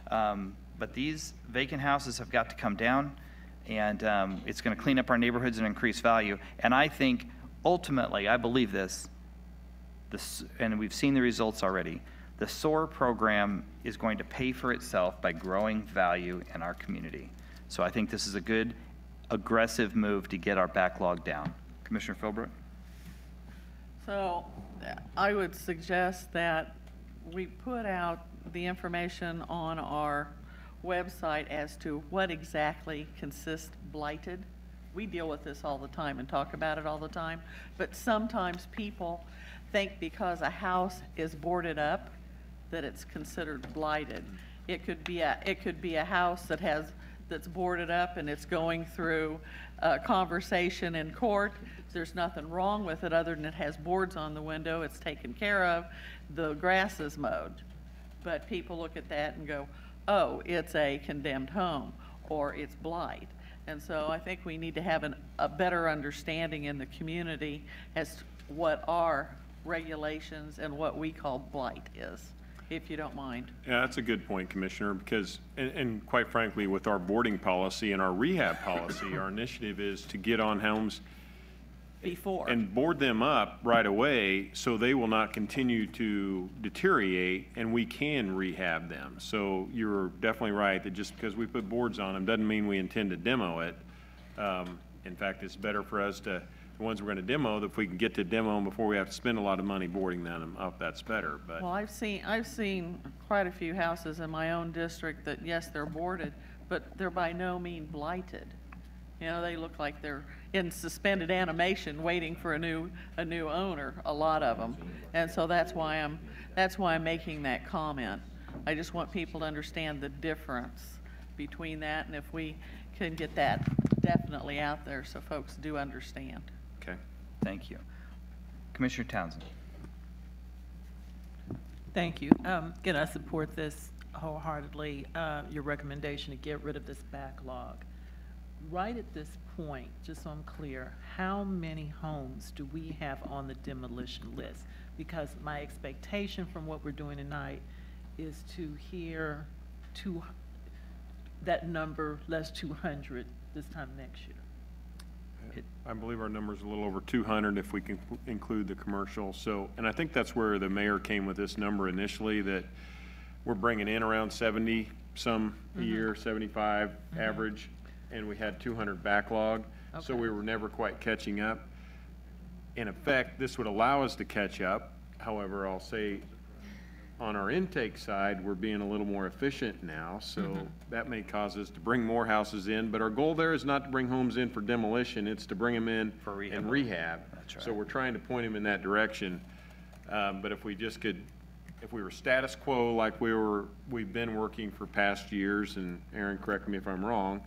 But these vacant houses have got to come down, and it's going to clean up our neighborhoods and increase value. And I think, ultimately, I believe this, and we've seen the results already, the SOAR program is going to pay for itself by growing value in our community. So I think this is a good, aggressive move to get our backlog down. Commissioner Philbrook? So I would suggest that we put out the information on our website as to what exactly consists blighted. We deal with this all the time and talk about it all the time, but sometimes people think because a house is boarded up that it's considered blighted. It could be a house that's boarded up and it's going through a conversation in court. There's nothing wrong with it other than it has boards on the window, it's taken care of, the grass is mowed. But people look at that and go, oh, it's a condemned home, or it's blight. And so I think we need to have a better understanding in the community as to what our regulations and what we call blight is, if you don't mind. Yeah, that's a good point, Commissioner, because, and quite frankly, with our boarding policy and our rehab policy, our initiative is to get on homes before and board them up right away so they will not continue to deteriorate and we can rehab them. So you're definitely right that just because we put boards on them doesn't mean we intend to demo it. In fact, it's better for us to, the ones we're going to demo, if we can get to demo them before we have to spend a lot of money boarding them up, that's better. But well, I've seen quite a few houses in my own district that, yes, they're boarded, but they're by no means blighted. You know, they look like they're in suspended animation waiting for a new owner, a lot of them. And so that's why I'm making that comment. I just want people to understand the difference between that, and if we can get that definitely out there so folks do understand. okay. Thank you. Commissioner Townsend. Thank you. Again, I support this wholeheartedly, your recommendation to get rid of this backlog. Right at this point, just so I'm clear, how many homes do we have on the demolition list? Because my expectation from what we're doing tonight is to hear that number less 200 this time next year? I believe our number's a little over 200 if we can include the commercial. So, and I think that's where the mayor came with this number initially, that we're bringing in around 70 some a year, 75 average, and we had 200 backlog. So we were never quite catching up. In effect, this would allow us to catch up. However, I'll say on our intake side, we're being a little more efficient now, so that may cause us to bring more houses in, but our goal there is not to bring homes in for demolition, it's to bring them in for rehab. That's right. So we're trying to point them in that direction. But if we just could, if we were status quo like we've been working for past years, and Aaron, correct me if I'm wrong,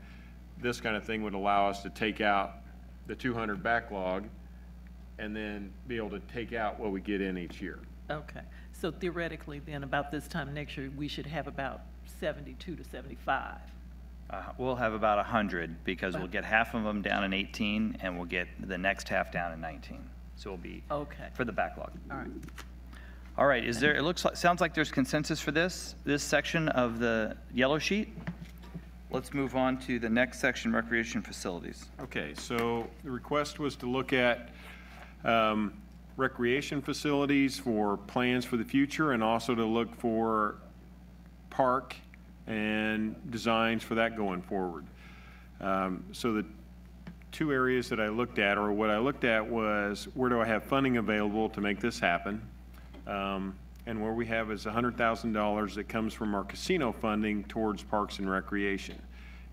this kind of thing would allow us to take out the 200 backlog and then be able to take out what we get in each year. Okay, so theoretically then, about this time next year, we should have about 72 to 75. We'll have about 100 because we'll get half of them down in 18 and we'll get the next half down in 19. So it'll be for the backlog. All right. All right, is there, sounds like there's consensus for this section of the yellow sheet. Let's move on to the next section, recreation facilities. Okay, so the request was to look at recreation facilities for plans for the future, and also to look for park and designs for that going forward. So the two areas that I looked at, or what I looked at, was where do I have funding available to make this happen? And where we have is $100,000 that comes from our casino funding towards parks and recreation.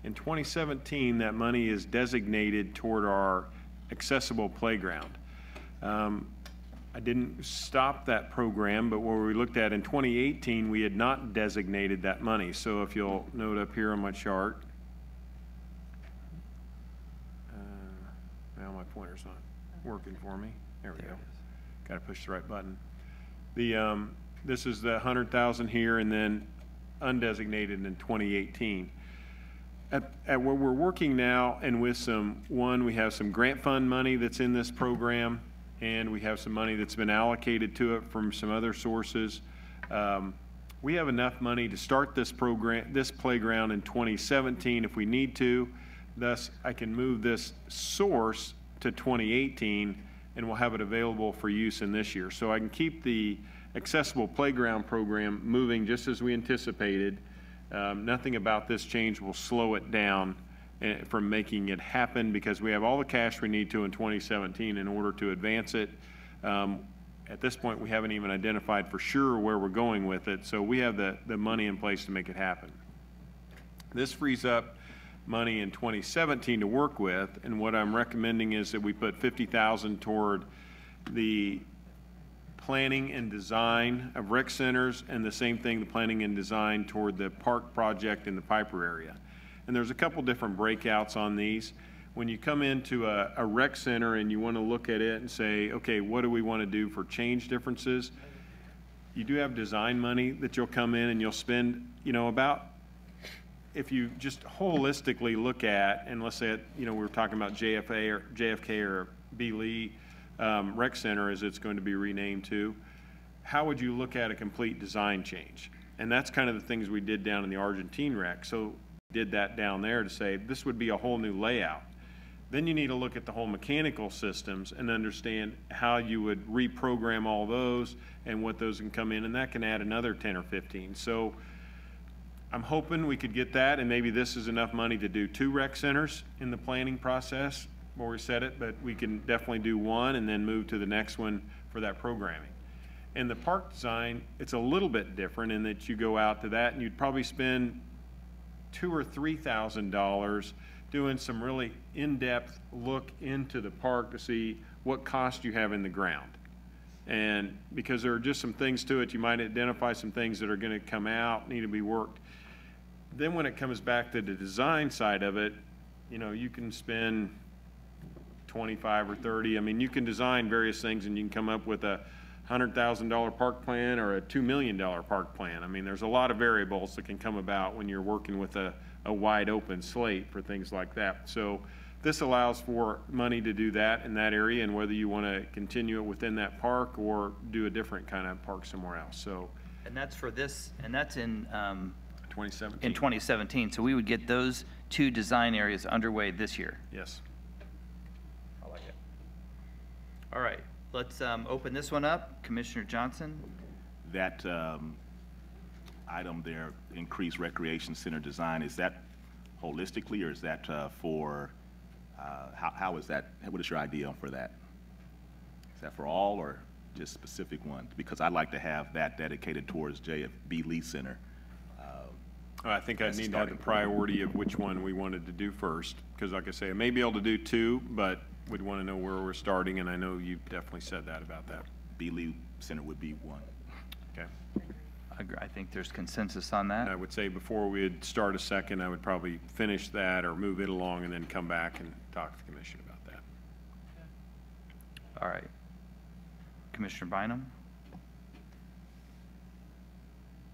In 2017, that money is designated toward our accessible playground. I didn't stop that program, but where we looked at in 2018, we had not designated that money. So if you'll note up here on my chart, now my pointer's not working for me. There we go. Got to push the right button. This is the 100,000 here, and then undesignated in 2018. At where we're working now, and with we have some grant fund money that's in this program, and we have some money that's been allocated to it from some other sources. We have enough money to start this playground in 2017 if we need to. Thus, I can move this source to 2018, and we'll have it available for use in this year. So I can keep the accessible playground program moving just as we anticipated. Nothing about this change will slow it down from making it happen, because we have all the cash we need to in 2017 in order to advance it. At this point, we haven't even identified for sure where we're going with it, so we have the money in place to make it happen. This frees up money in 2017 to work with, and what I'm recommending is that we put $50,000 toward the planning and design of rec centers, and the same thing, the planning and design toward the park project in the Piper area. And there's a couple different breakouts on these. When you come into a rec center and you want to look at it and say, okay, what do we want to do for change differences? You do have design money that you'll come in and you'll spend, about, if you just holistically look at, and let's say, we were talking about JFK or B. Lee Rec Center, as it's going to be renamed to, how would you look at a complete design change? And that's kind of the things we did down in the Argentine rec. So we did that down there to say this would be a whole new layout. Then you need to look at the whole mechanical systems and understand how you would reprogram all those and what those can come in, and that can add another 10 or 15. So I'm hoping we could get that, and maybe this is enough money to do 2 rec centers in the planning process where we said it, but we can definitely do 1 and then move to the next one for that programming. And the park design, it's a little bit different in that you go out to that and you'd probably spend $2,000 or $3,000 doing some really in-depth look into the park to see what cost you have in the ground. And because there are just some things to it, you might identify some things that are going to come out, need to be worked. Then when it comes back to the design side of it, you can spend 25 or 30. I mean, you can design various things and you can come up with a $100,000 park plan or a $2 million park plan. I mean, there's a lot of variables that can come about when you're working with a wide open slate for things like that. So this allows for money to do that in that area, and whether you want to continue it within that park or do a different kind of park somewhere else. So, and that's for this, and that's in 2017. In 2017, so we would get those 2 design areas underway this year. Yes. I like it. All right, let's open this one up. Commissioner Johnson? That item there, increased recreation center design, is that holistically, or is that for, how is that, what is your idea for that? Is that for all or just specific ones? Because I'd like to have that dedicated towards JFB Lee Center. I think I As a need to have the starting point. priority of which one we wanted to do first, because like I say, I may be able to do 2, but we'd want to know where we're starting, and I know you definitely said that about that. B Lee Center would be one. Okay. I think there's consensus on that. And I would say before we'd start a second, I would probably finish that or move it along and then come back and talk to the commission about that. All right. Commissioner Bynum?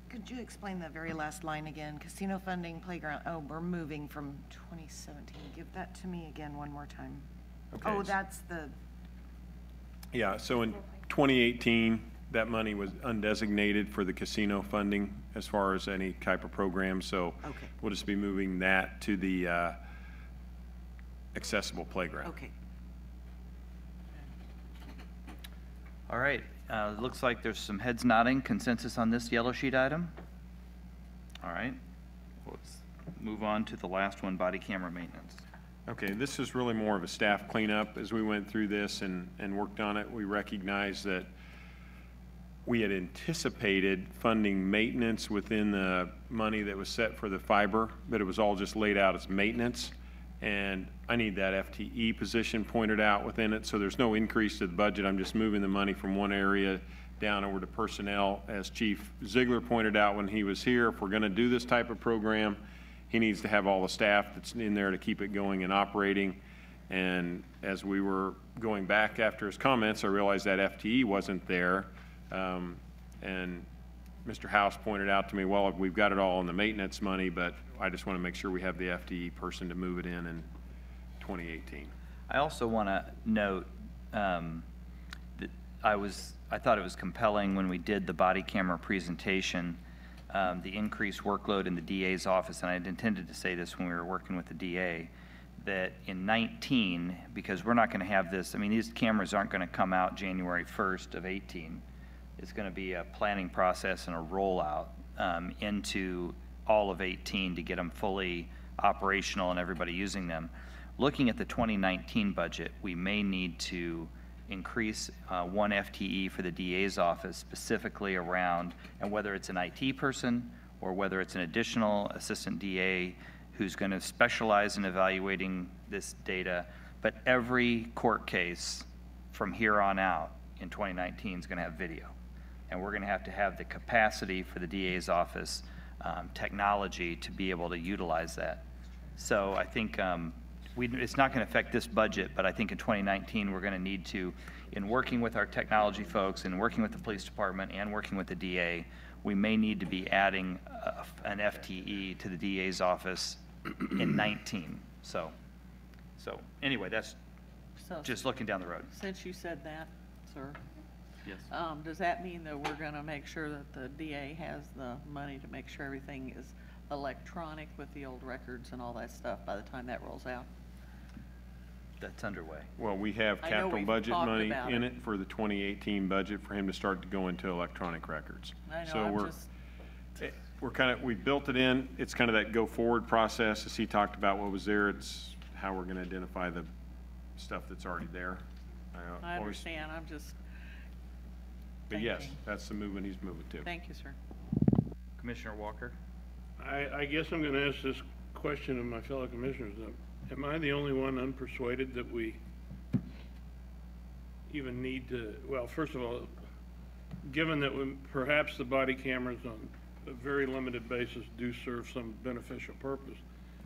Could you explain the very last line again? Casino funding, playground, oh, we're moving from 2017. Give that to me again one more time. Okay. Oh, that's the, Yeah, so in 2018, that money was undesignated for the casino funding as far as any type of program, so Okay. we'll just be moving that to the accessible playground. okay. All right, looks like there's some heads nodding, consensus on this yellow sheet item. All right, let's move on to the last one, body camera maintenance. Okay, this is really more of a staff cleanup. As we went through this and worked on it, we recognized that we had anticipated funding maintenance within the money that was set for the fiber, but it was all just laid out as maintenance. And I need that FTE position pointed out within it, so there's no increase to the budget. I'm just moving the money from one area down over to personnel. As Chief Ziegler pointed out when he was here, if we're gonna do this type of program, he needs to have all the staff that's in there to keep it going and operating. And as we were going back after his comments, I realized that FTE wasn't there. And Mr. House pointed out to me, well, we've got it all in the maintenance money, but I just want to make sure we have the FTE person to move it in 2018. I also want to note that I thought it was compelling when we did the body camera presentation, the increased workload in the DA's office, and I had intended to say this when we were working with the DA, that in 19, because we're not going to have this, I mean, these cameras aren't going to come out January 1st of 18. It's going to be a planning process and a rollout into all of 18 to get them fully operational and everybody using them. Looking at the 2019 budget, we may need to increase 1 FTE for the DA's office specifically around, and whether it's an IT person or whether it's an additional assistant DA who's going to specialize in evaluating this data, but every court case from here on out in 2019 is going to have video. And we're going to have the capacity for the DA's office technology to be able to utilize that. So I think it's not going to affect this budget, but I think in 2019 we're going to need to, in working with our technology folks and working with the police department and working with the DA, we may need to be adding an FTE to the DA's office in 19. So anyway, that's just looking down the road. Since you said that, sir. Yes. Does that mean that we're going to make sure that the DA has the money to make sure everything is electronic with the old records and all that stuff by the time that rolls out? That's underway. Well, we have I know capital we've budget talked money about in it. it for the 2018 budget for him to start to go into electronic records. I know, So I'm we're, just, we built it in. It's kind of that go forward process. As he talked about what was there, it's how we're going to identify the stuff that's already there. I understand, I'm just, But yes, thinking. that's the movement he's moving to. Thank you, sir. Commissioner Walker? I guess I'm going to ask this question of my fellow commissioners. Am I the only one unpersuaded that we even need to, well, first of all, given that perhaps the body cameras on a very limited basis do serve some beneficial purpose,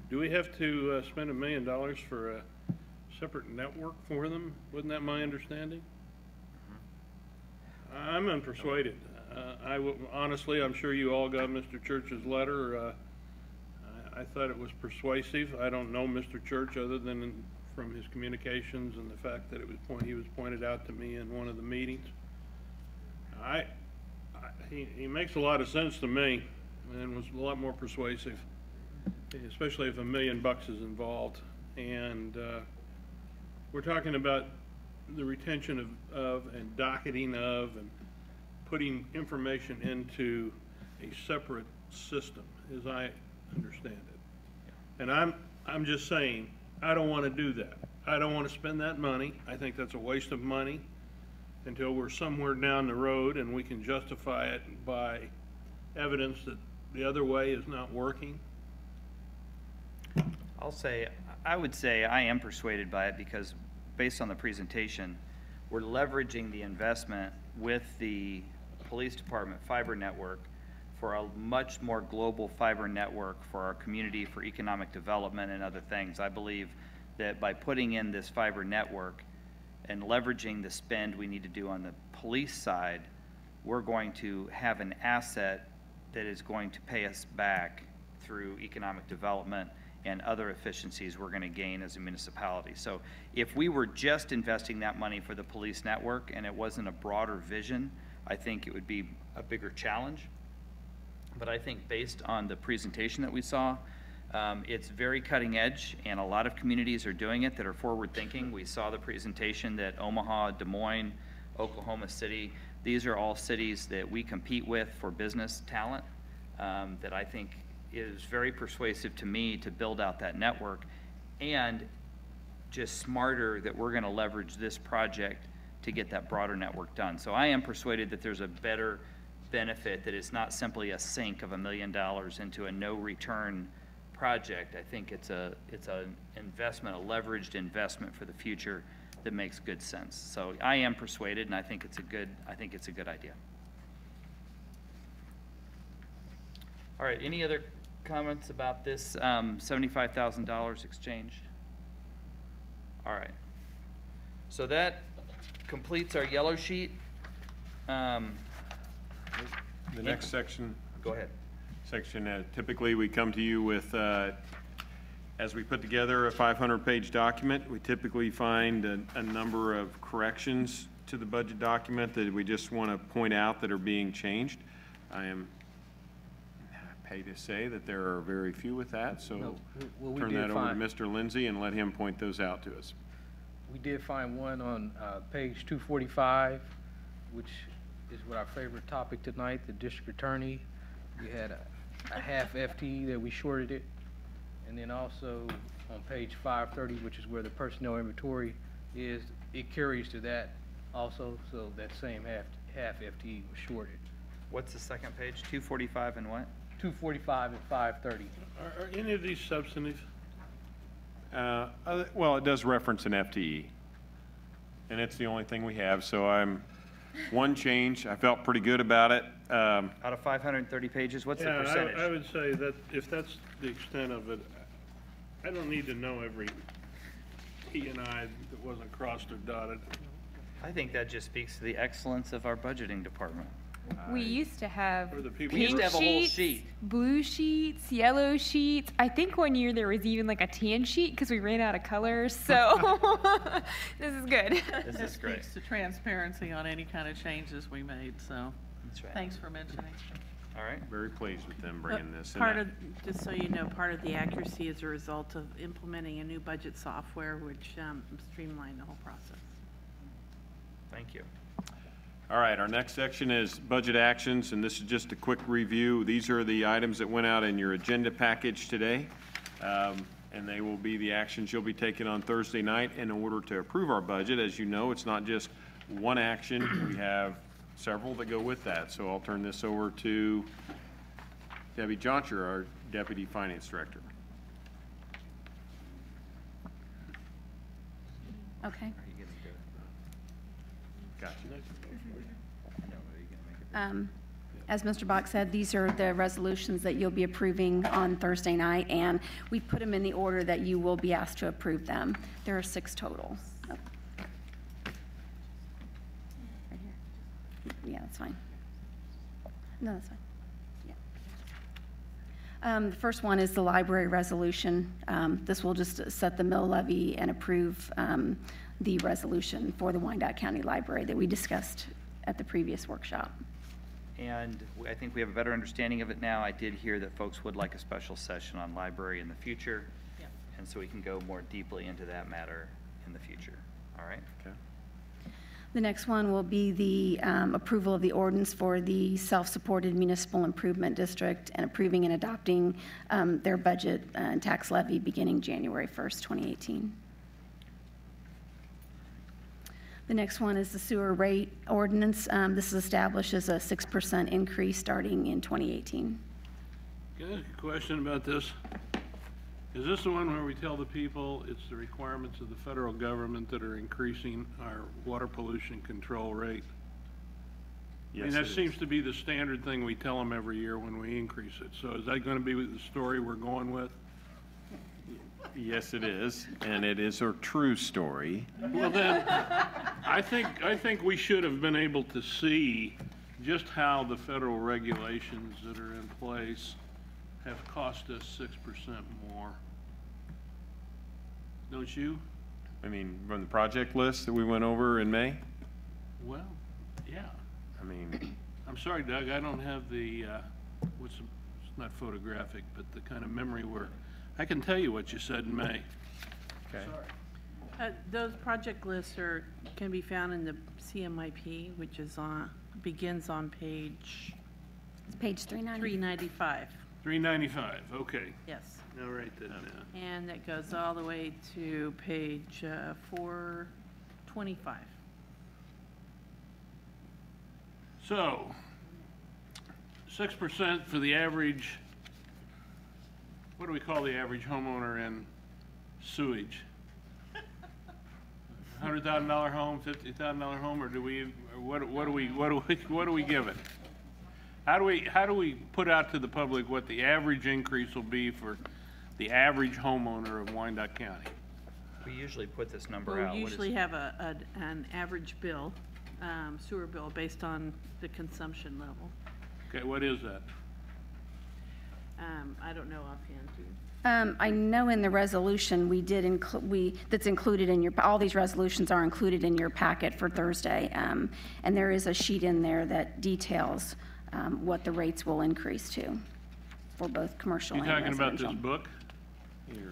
do we have to spend $1 million for a separate network for them? Wasn't that my understanding? I'm unpersuaded. Honestly, I'm sure you all got Mr. Church's letter. I thought it was persuasive. I don't know Mr. Church other than from his communications and the fact that he was pointed out to me in one of the meetings. He makes a lot of sense to me. and was a lot more persuasive, especially if $1 million is involved. And we're talking about the retention of and docketing of and putting information into a separate system, as I understand it. And I'm just saying, I don't want to do that. I don't want to spend that money. I think that's a waste of money until we're somewhere down the road and we can justify it by evidence that the other way is not working. I would say I am persuaded by it because based on the presentation, we're leveraging the investment with the police department fiber network for a much more global fiber network for our community, for economic development and other things. I believe that by putting in this fiber network and leveraging the spend we need to do on the police side, we're going to have an asset that is going to pay us back through economic development and other efficiencies we're going to gain as a municipality. So if we were just investing that money for the police network and it wasn't a broader vision, I think it would be a bigger challenge. But I think based on the presentation that we saw, it's very cutting edge, and a lot of communities are doing it that are forward thinking. We saw the presentation that Omaha, Des Moines, Oklahoma City, these are all cities that we compete with for business talent that I think is very persuasive to me to build out that network, and just smarter that we're going to leverage this project to get that broader network done. So I am persuaded that there's a better benefit, that it's not simply a sink of $1 million into a no return project. I think it's an investment, a leveraged investment for the future that makes good sense. So I am persuaded, and I think it's a good idea. All right, any other comments about this $75,000 exchange? All right. So that completes our yellow sheet. The next section. Go ahead. Section, typically we come to you with, as we put together a 500-page document, we typically find a number of corrections to the budget document that we just want to point out that are being changed. I am happy to say that there are very few with that, so turn that over to Mr. Lindsay and let him point those out to us. We did find one on page 245, which is what our favorite topic tonight, the district attorney. We had a half FTE that we shorted it. And then also on page 530, which is where the personnel inventory is, it carries to that also, so that same half FTE was shorted. What's the second page? 245 and what? 245 and 530. Are any of these substantive? Well, it does reference an FTE, and it's the only thing we have, so I'm one change. I felt pretty good about it. Out of 530 pages, what's the percentage? I would say that if that's the extent of it, I don't need to know every T and I that wasn't crossed or dotted. I think that just speaks to the excellence of our budgeting department. We used to have We used to have a whole sheet. Blue sheets, yellow sheets. I think one year there was even like a tan sheet because we ran out of colors. So this is good. This is great. Speaks to transparency on any kind of changes we made. So that's right. Thanks for mentioning. All right. Very pleased with them bringing this in. Part of, just so you know, part of the accuracy is a result of implementing a new budget software, which streamlined the whole process. Thank you. All right, our next section is budget actions, and this is just a quick review. These are the items that went out in your agenda package today, and they will be the actions you'll be taking on Thursday night in order to approve our budget. As you know, it's not just one action. We have several that go with that. So I'll turn this over to Debbie Joncher, our Deputy Finance Director. Okay. Gotcha. As Mr. Bach said, these are the resolutions that you'll be approving on Thursday night, and we put them in the order that you will be asked to approve them. There are 6 total. Oh. Right here. Yeah, that's fine. No, that's fine. Yeah. The first one is the library resolution. This will just set the mill levy and approve the resolution for the Wyandotte County Library that we discussed at the previous workshop. And I think we have a better understanding of it now. I did hear that folks would like a special session on library in the future. Yep. And so we can go more deeply into that matter in the future. All right? Okay. The next one will be the approval of the ordinance for the self-supported municipal improvement district and approving and adopting their budget and tax levy beginning January 1st, 2018. The next one is the sewer rate ordinance. This establishes a 6% increase starting in 2018. Can I ask a question about this? Is this the one where we tell the people it's the requirements of the federal government that are increasing our water pollution control rate? I mean, Yes, that it seems is. to be the standard thing we tell them every year when we increase it. So is that going to be the story we're going with? Yes, it is, and it is a true story. Well, then, I think we should have been able to see just how the federal regulations that are in place have cost us 6% more. Don't you? I mean, from the project list that we went over in May? Well, yeah. I mean, I'm sorry, Doug, I don't have the, it's not photographic, but the kind of memory where I can tell you what you said in May. okay. Those project lists can be found in the CMIP, which is begins on page It's page 390. 395. 395, okay. Yes. I'll write that down. And that goes all the way to page 425. So, 6% for the average, what do we call the average homeowner in sewage? $100,000 home, $50,000 home, or do we, or what do we give it? How do we put out to the public what the average increase will be for the average homeowner of Wyandotte County? We usually put this number Well, out. we What is usually it? have an average bill, sewer bill, based on the consumption level. Okay, what is that? I don't know offhand. I know in the resolution we did that's included in all these resolutions are included in your packet for Thursday. And there is a sheet in there that details what the rates will increase to for both commercial You and talking about residential. this book?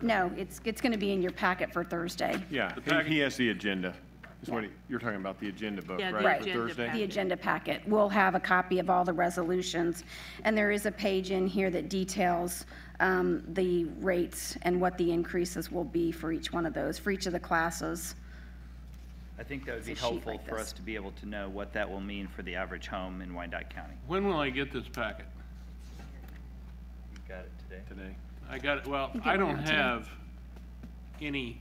No, it's going to be in your packet for Thursday. Yeah, he has the agenda. Is what you're talking about, the agenda book, Yeah, the right, for agenda Thursday? The agenda packet. We'll have a copy of all the resolutions, and there is a page in here that details the rates and what the increases will be for each one of those, for each of the classes. I think that would be It's a sheet helpful like for this. us to be able to know what that will mean for the average home in Wyandotte County. When will I get this packet? You got it today? Today. I got it, well, You get I one don't out today. have any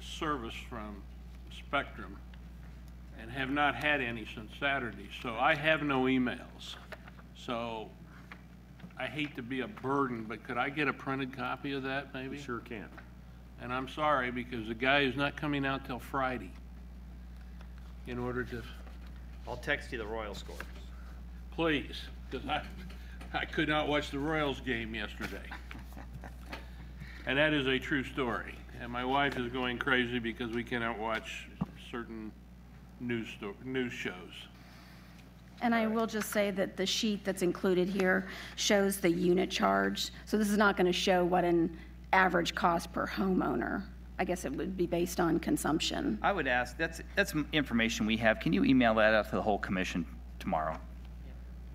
service from Spectrum and have not had any since Saturday, so I have no emails. So I hate to be a burden, but could I get a printed copy of that, maybe? Sure can. And I'm sorry, because the guy is not coming out till Friday in order to, I'll text you the Royal scores. please, because I could not watch the Royals game yesterday. And that is a true story. And my wife is going crazy because we cannot watch certain news shows. And I will just say that the sheet that's included here shows the unit charge. So this is not going to show what an average cost per homeowner. I guess it would be based on consumption. I would ask, that's information we have. Can you email that out to the whole commission tomorrow?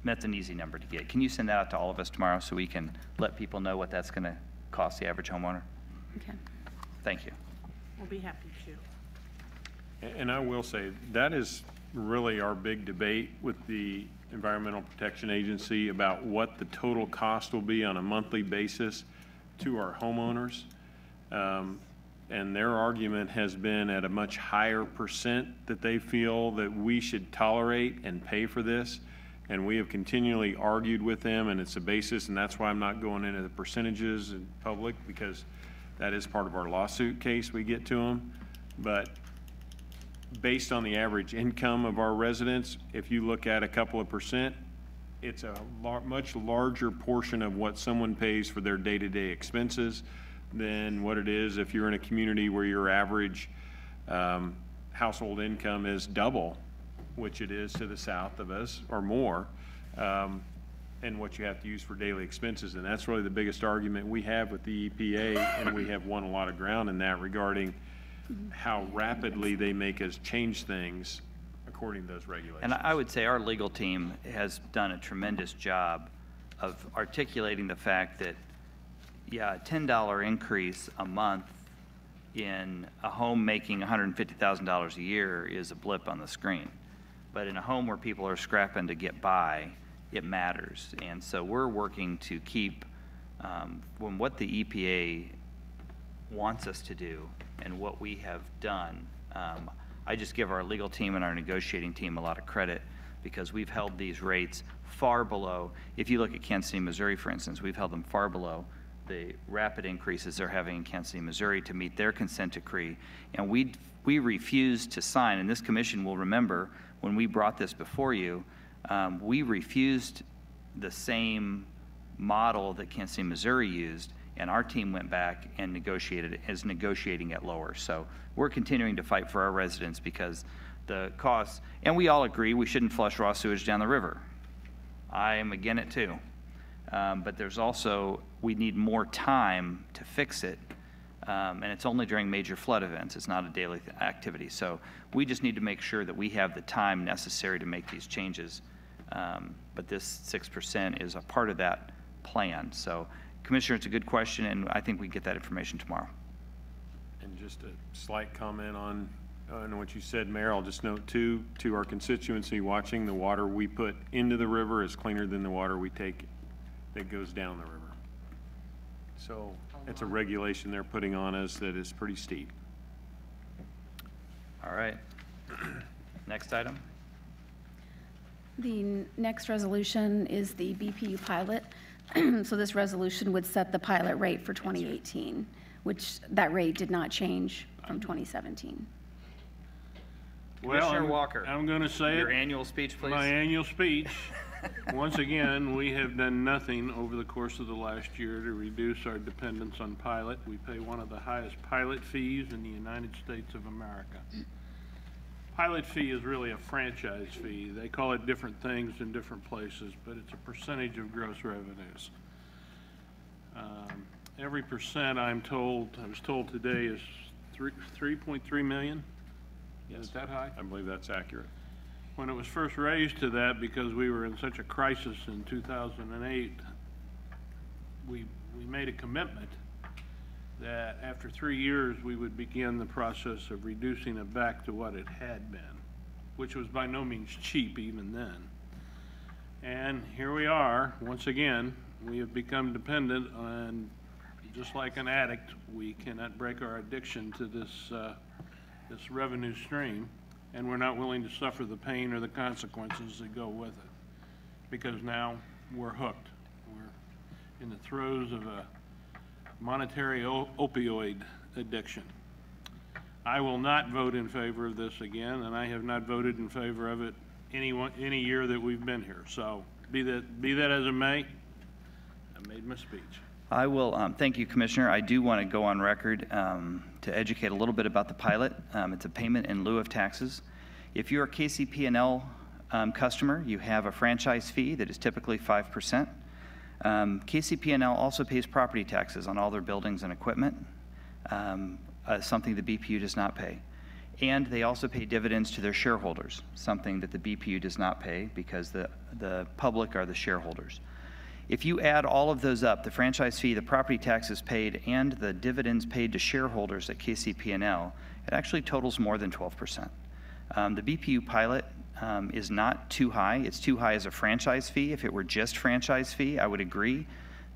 That's an easy number to get. Can you send that out to all of us tomorrow so we can let people know what that's going to cost the average homeowner? Okay. Thank you. We'll be happy to. And I will say, that is really our big debate with the Environmental Protection Agency about what the total cost will be on a monthly basis to our homeowners. And their argument has been at a much higher percent that they feel that we should tolerate and pay for this. And we have continually argued with them, and it's a basis, and that's why I'm not going into the percentages in public, because that is part of our lawsuit case we get to them. But based on the average income of our residents, if you look at a couple of percent, it's a much larger portion of what someone pays for their day-to-day expenses than what it is if you're in a community where your average household income is double, which it is to the south of us, or more. and what you have to use for daily expenses. And that's really the biggest argument we have with the EPA, and we have won a lot of ground in that regarding how rapidly they make us change things according to those regulations. And I would say our legal team has done a tremendous job of articulating the fact that, yeah, a $10 increase a month in a home making $150,000 a year is a blip on the screen. But in a home where people are scrapping to get by, it matters. And so we're working to keep when what the EPA wants us to do and what we have done. I just give our legal team and our negotiating team a lot of credit because we've held these rates far below. If you look at Kansas City, Missouri, for instance, we've held them far below the rapid increases they're having in Kansas City, Missouri to meet their consent decree. And we refused to sign, and this commission will remember when we brought this before you, we refused the same model that Kansas City, Missouri used, and our team went back and is negotiating at lower. So we're continuing to fight for our residents because the costs, and we all agree we shouldn't flush raw sewage down the river. I am against it too. But there's also, we need more time to fix it. And it's only during major flood events. It's not a daily activity. So we just need to make sure that we have the time necessary to make these changes. But this 6% is a part of that plan. So, Commissioner, it's a good question, and I think we get that information tomorrow. And just a slight comment on what you said, Mayor. I'll just note, too, to our constituency watching, the water we put into the river is cleaner than the water we take that goes down the river. So it's a regulation they're putting on us that is pretty steep. All right. Next item. The next resolution is the BPU pilot. So this resolution would set the pilot rate for 2018, which that rate did not change from 2017. Commissioner Walker, I'm going to say your annual speech, please. My annual speech. Once again, we have done nothing over the course of the last year to reduce our dependence on pilot. We pay one of the highest pilot fees in the United States of America. Pilot fee is really a franchise fee. They call it different things in different places, but it's a percentage of gross revenues. Every percent I was told today is 3.3 million. Yes. Is that high? I believe that's accurate. When it was first raised to that, because we were in such a crisis in 2008, we made a commitment that after 3 years we would begin the process of reducing it back to what it had been, which was by no means cheap even then. And here we are, once again, we have become dependent on, just like an addict, we cannot break our addiction to this revenue stream, and we're not willing to suffer the pain or the consequences that go with it, because now we're hooked. We're in the throes of a monetary opioid addiction. I will not vote in favor of this again, and I have not voted in favor of it any year that we've been here. So be that as it may, I made my speech. I will, thank you, Commissioner. I do want to go on record to educate a little bit about the pilot. It's a payment in lieu of taxes. If you're a KCP&L customer, you have a franchise fee that is typically 5%. KCP&L also pays property taxes on all their buildings and equipment, something the BPU does not pay. And they also pay dividends to their shareholders, something that the BPU does not pay because the public are the shareholders. If you add all of those up, the franchise fee, the property taxes paid, and the dividends paid to shareholders at KCP&L, it actually totals more than 12%. The BPU pilot is not too high. It's too high as a franchise fee. If it were just franchise fee, I would agree.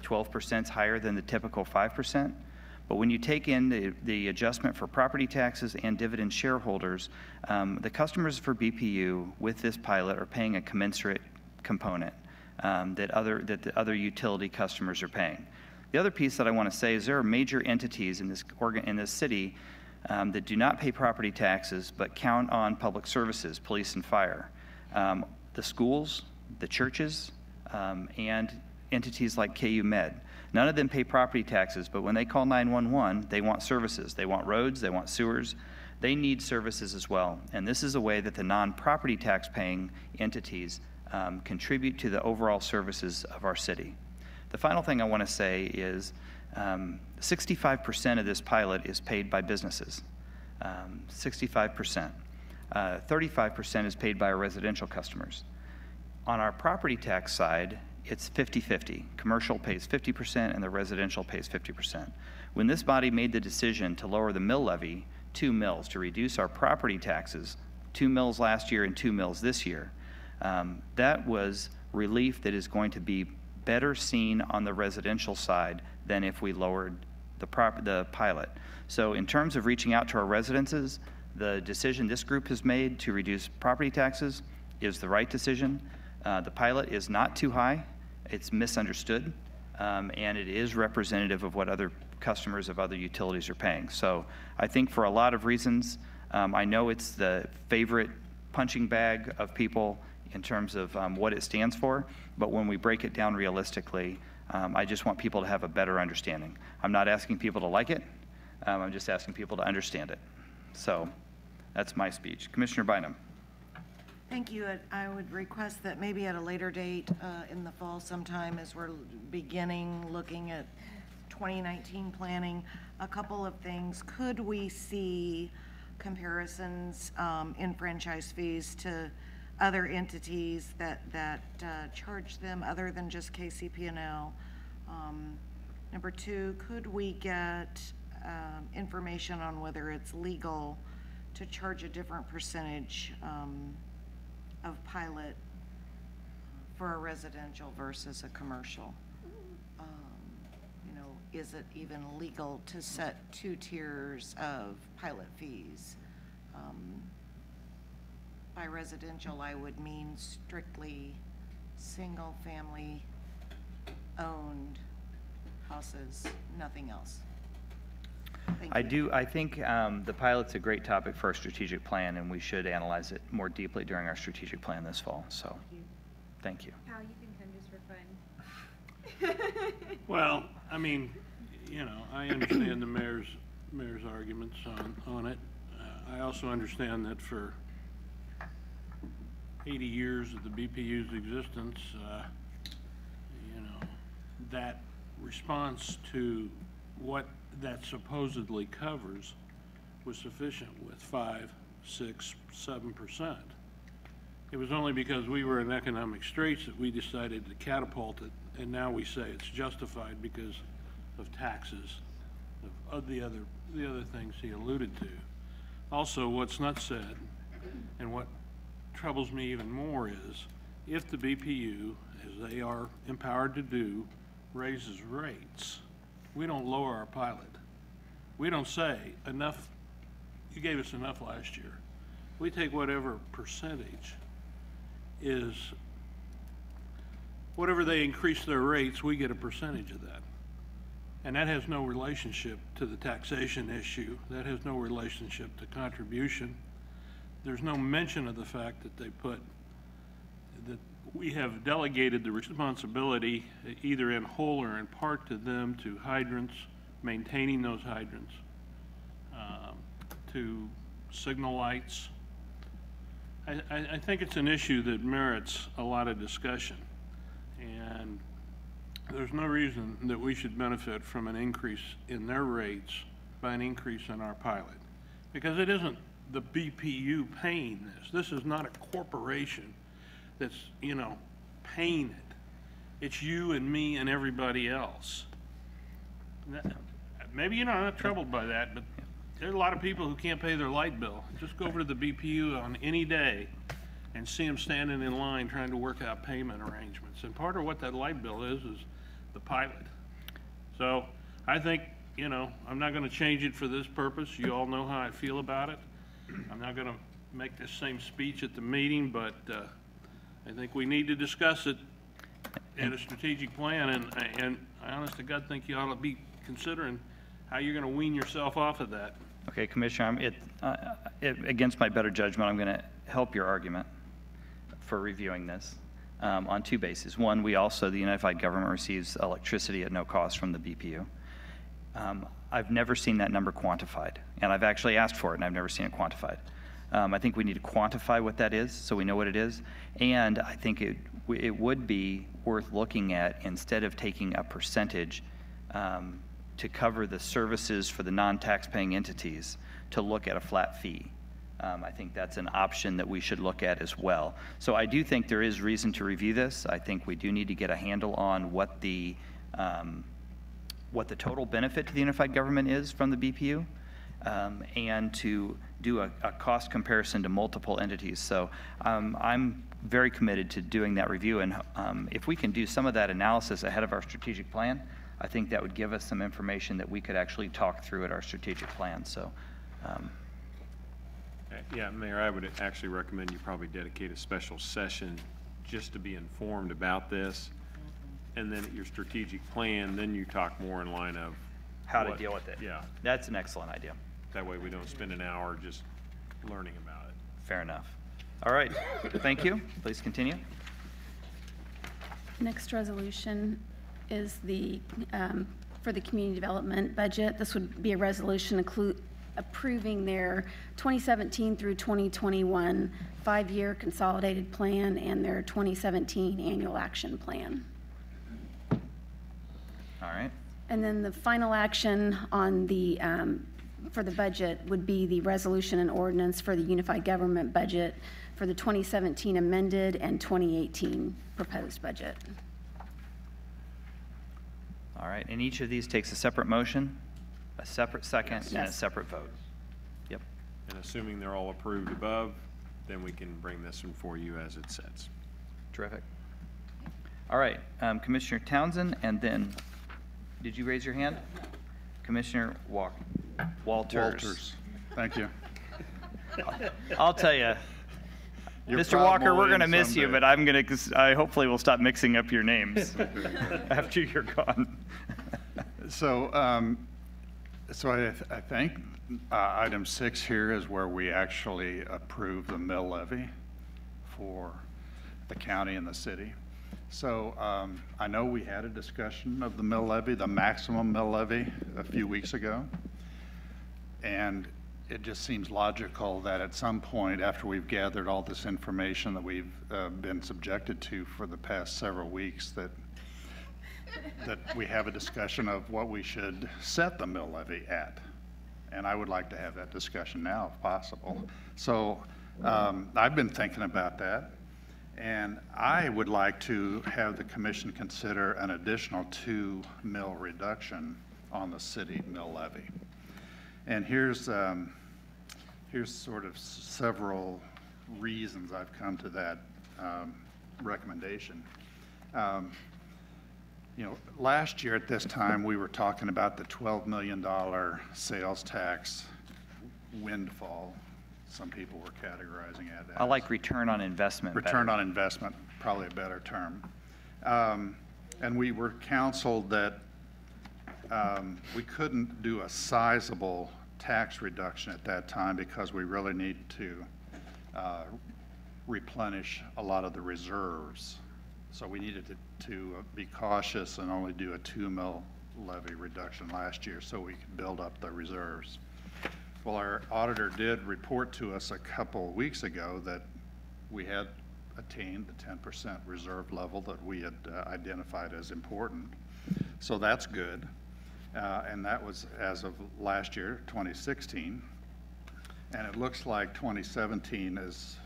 12% is higher than the typical 5%. But when you take in the adjustment for property taxes and dividend shareholders, the customers for BPU with this pilot are paying a commensurate component that the other utility customers are paying. The other piece that I want to say is there are major entities in this city that do not pay property taxes but count on public services, police and fire. The schools, the churches, and entities like KU Med. None of them pay property taxes, but when they call 911, they want services. They want roads, they want sewers. They need services as well. And this is a way that the non-property tax paying entities contribute to the overall services of our city. The final thing I want to say is 65% of this pilot is paid by businesses. 65%. 35% is paid by our residential customers. On our property tax side, it's 50-50. Commercial pays 50% and the residential pays 50%. When this body made the decision to lower the mill levy 2 mills, to reduce our property taxes 2 mills last year and 2 mills this year, that was relief that is going to be better seen on the residential side than if we lowered the pilot. So in terms of reaching out to our residences, the decision this group has made to reduce property taxes is the right decision. The pilot is not too high. It's misunderstood, and it is representative of what other customers of other utilities are paying. So I think for a lot of reasons, I know it's the favorite punching bag of people in terms of what it stands for, but when we break it down realistically, I just want people to have a better understanding. I'm not asking people to like it. I'm just asking people to understand it. So that's my speech. Commissioner Bynum. Thank you. I would request that maybe at a later date in the fall sometime, as we're beginning looking at 2019 planning, a couple of things. Could we see comparisons in franchise fees to other entities that charge them other than just KCP&L? Number 2, could we get information on whether it's legal to charge a different percentage of pilot for a residential versus a commercial? You know, is it even legal to set 2 tiers of pilot fees? By residential, I would mean strictly single-family owned houses, nothing else. Thank you. I think the pilot's a great topic for our strategic plan, and we should analyze it more deeply during our strategic plan this fall. So, thank you. Al, you can come just for fun. Well, I mean, you know, I understand the mayor's arguments on it. I also understand that for 80 years of the BPU's existence, you know, that response to what that supposedly covers was sufficient with 5, 6, 7%. It was only because we were in economic straits that we decided to catapult it, and now we say it's justified because of taxes, of the other things he alluded to. Also, what's not said, and what troubles me even more, is if the BPU, as they are empowered to do, raises rates, we don't lower our pilot. We don't say enough, you gave us enough last year. We take whatever percentage is, whatever they increase their rates, we get a percentage of that. And that has no relationship to the taxation issue. That has no relationship to contribution. There's no mention of the fact that they put, that we have delegated the responsibility either in whole or in part to them, to hydrants, maintaining those hydrants, to signal lights. I think it's an issue that merits a lot of discussion, and there's no reason that we should benefit from an increase in their rates by an increase in our pilot, because it isn't the BPU paying this. This is not a corporation that's, you know, paying it. It's you and me and everybody else. Maybe you're not troubled by that, but there's a lot of people who can't pay their light bill. Just go over to the BPU on any day and see them standing in line trying to work out payment arrangements. And part of what that light bill is the pilot. So I think, you know, I'm not going to change it for this purpose. You all know how I feel about it. I'm not going to make this same speech at the meeting, but I think we need to discuss it in a strategic plan, and I honest to God think you ought to be considering how you're going to wean yourself off of that. Okay, Commissioner, against my better judgment, I'm going to help your argument for reviewing this on 2 bases. One, we also, the unified government receives electricity at no cost from the BPU. I've never seen that number quantified, and I've actually asked for it, and I've never seen it quantified. I think we need to quantify what that is so we know what it is. And I think it would be worth looking at, instead of taking a percentage to cover the services for the non-tax-paying entities, to look at a flat fee. I think that's an option that we should look at as well. So I do think there is reason to review this. I think we do need to get a handle on what the total benefit to the unified government is from the BPU, and to do a cost comparison to multiple entities. So I'm very committed to doing that review, and if we can do some of that analysis ahead of our strategic plan, I think that would give us some information that we could actually talk through at our strategic plan. So. Yeah, Mayor, I would actually recommend you probably dedicate a special session just to be informed about this. And then at your strategic plan, then you talk more in line of how to deal with it. Yeah. That's an excellent idea. That way we don't spend an hour just learning about it. Fair enough. All right. Thank you. Please continue. Next resolution is the, for the community development budget. This would be a resolution approving their 2017 through 2021 5-year consolidated plan and their 2017 annual action plan. All right. And then the final action on the, for the budget would be the resolution and ordinance for the unified government budget for the 2017 amended and 2018 proposed budget. All right. And each of these takes a separate motion, a separate second, Yes. and a separate vote. Yep. And assuming they're all approved above, then we can bring this one for you as it sets. Terrific. All right. Commissioner Townsend, and then, did you raise your hand? Commissioner Walters. Thank you. I'll tell you, You're Mr. Walker, we're probably going to in miss you, someday. but I hopefully will stop mixing up your names after you're gone. So, I think item 6 here is where we actually approve the mill levy for the county and the city. So I know we had a discussion of the mill levy, the maximum mill levy, a few weeks ago. And it just seems logical that at some point, after we've gathered all this information that we've been subjected to for the past several weeks, that we have a discussion of what we should set the mill levy at. And I would like to have that discussion now, if possible. So I've been thinking about that. And I would like to have the commission consider an additional 2 mil reduction on the city mill levy. And here's sort of several reasons I've come to that recommendation. Last year at this time, we were talking about the $12 million sales tax windfall. Some people were categorizing it as. I like return on investment Return better. on investment, probably a better term. And we were counseled that we couldn't do a sizable tax reduction at that time because we really need to replenish a lot of the reserves. So we needed to be cautious and only do a 2 mil levy reduction last year so we could build up the reserves. Well, our auditor did report to us a couple weeks ago that we had attained the 10% reserve level that we had identified as important. So that's good. And that was as of last year, 2016. And it looks like 2017 is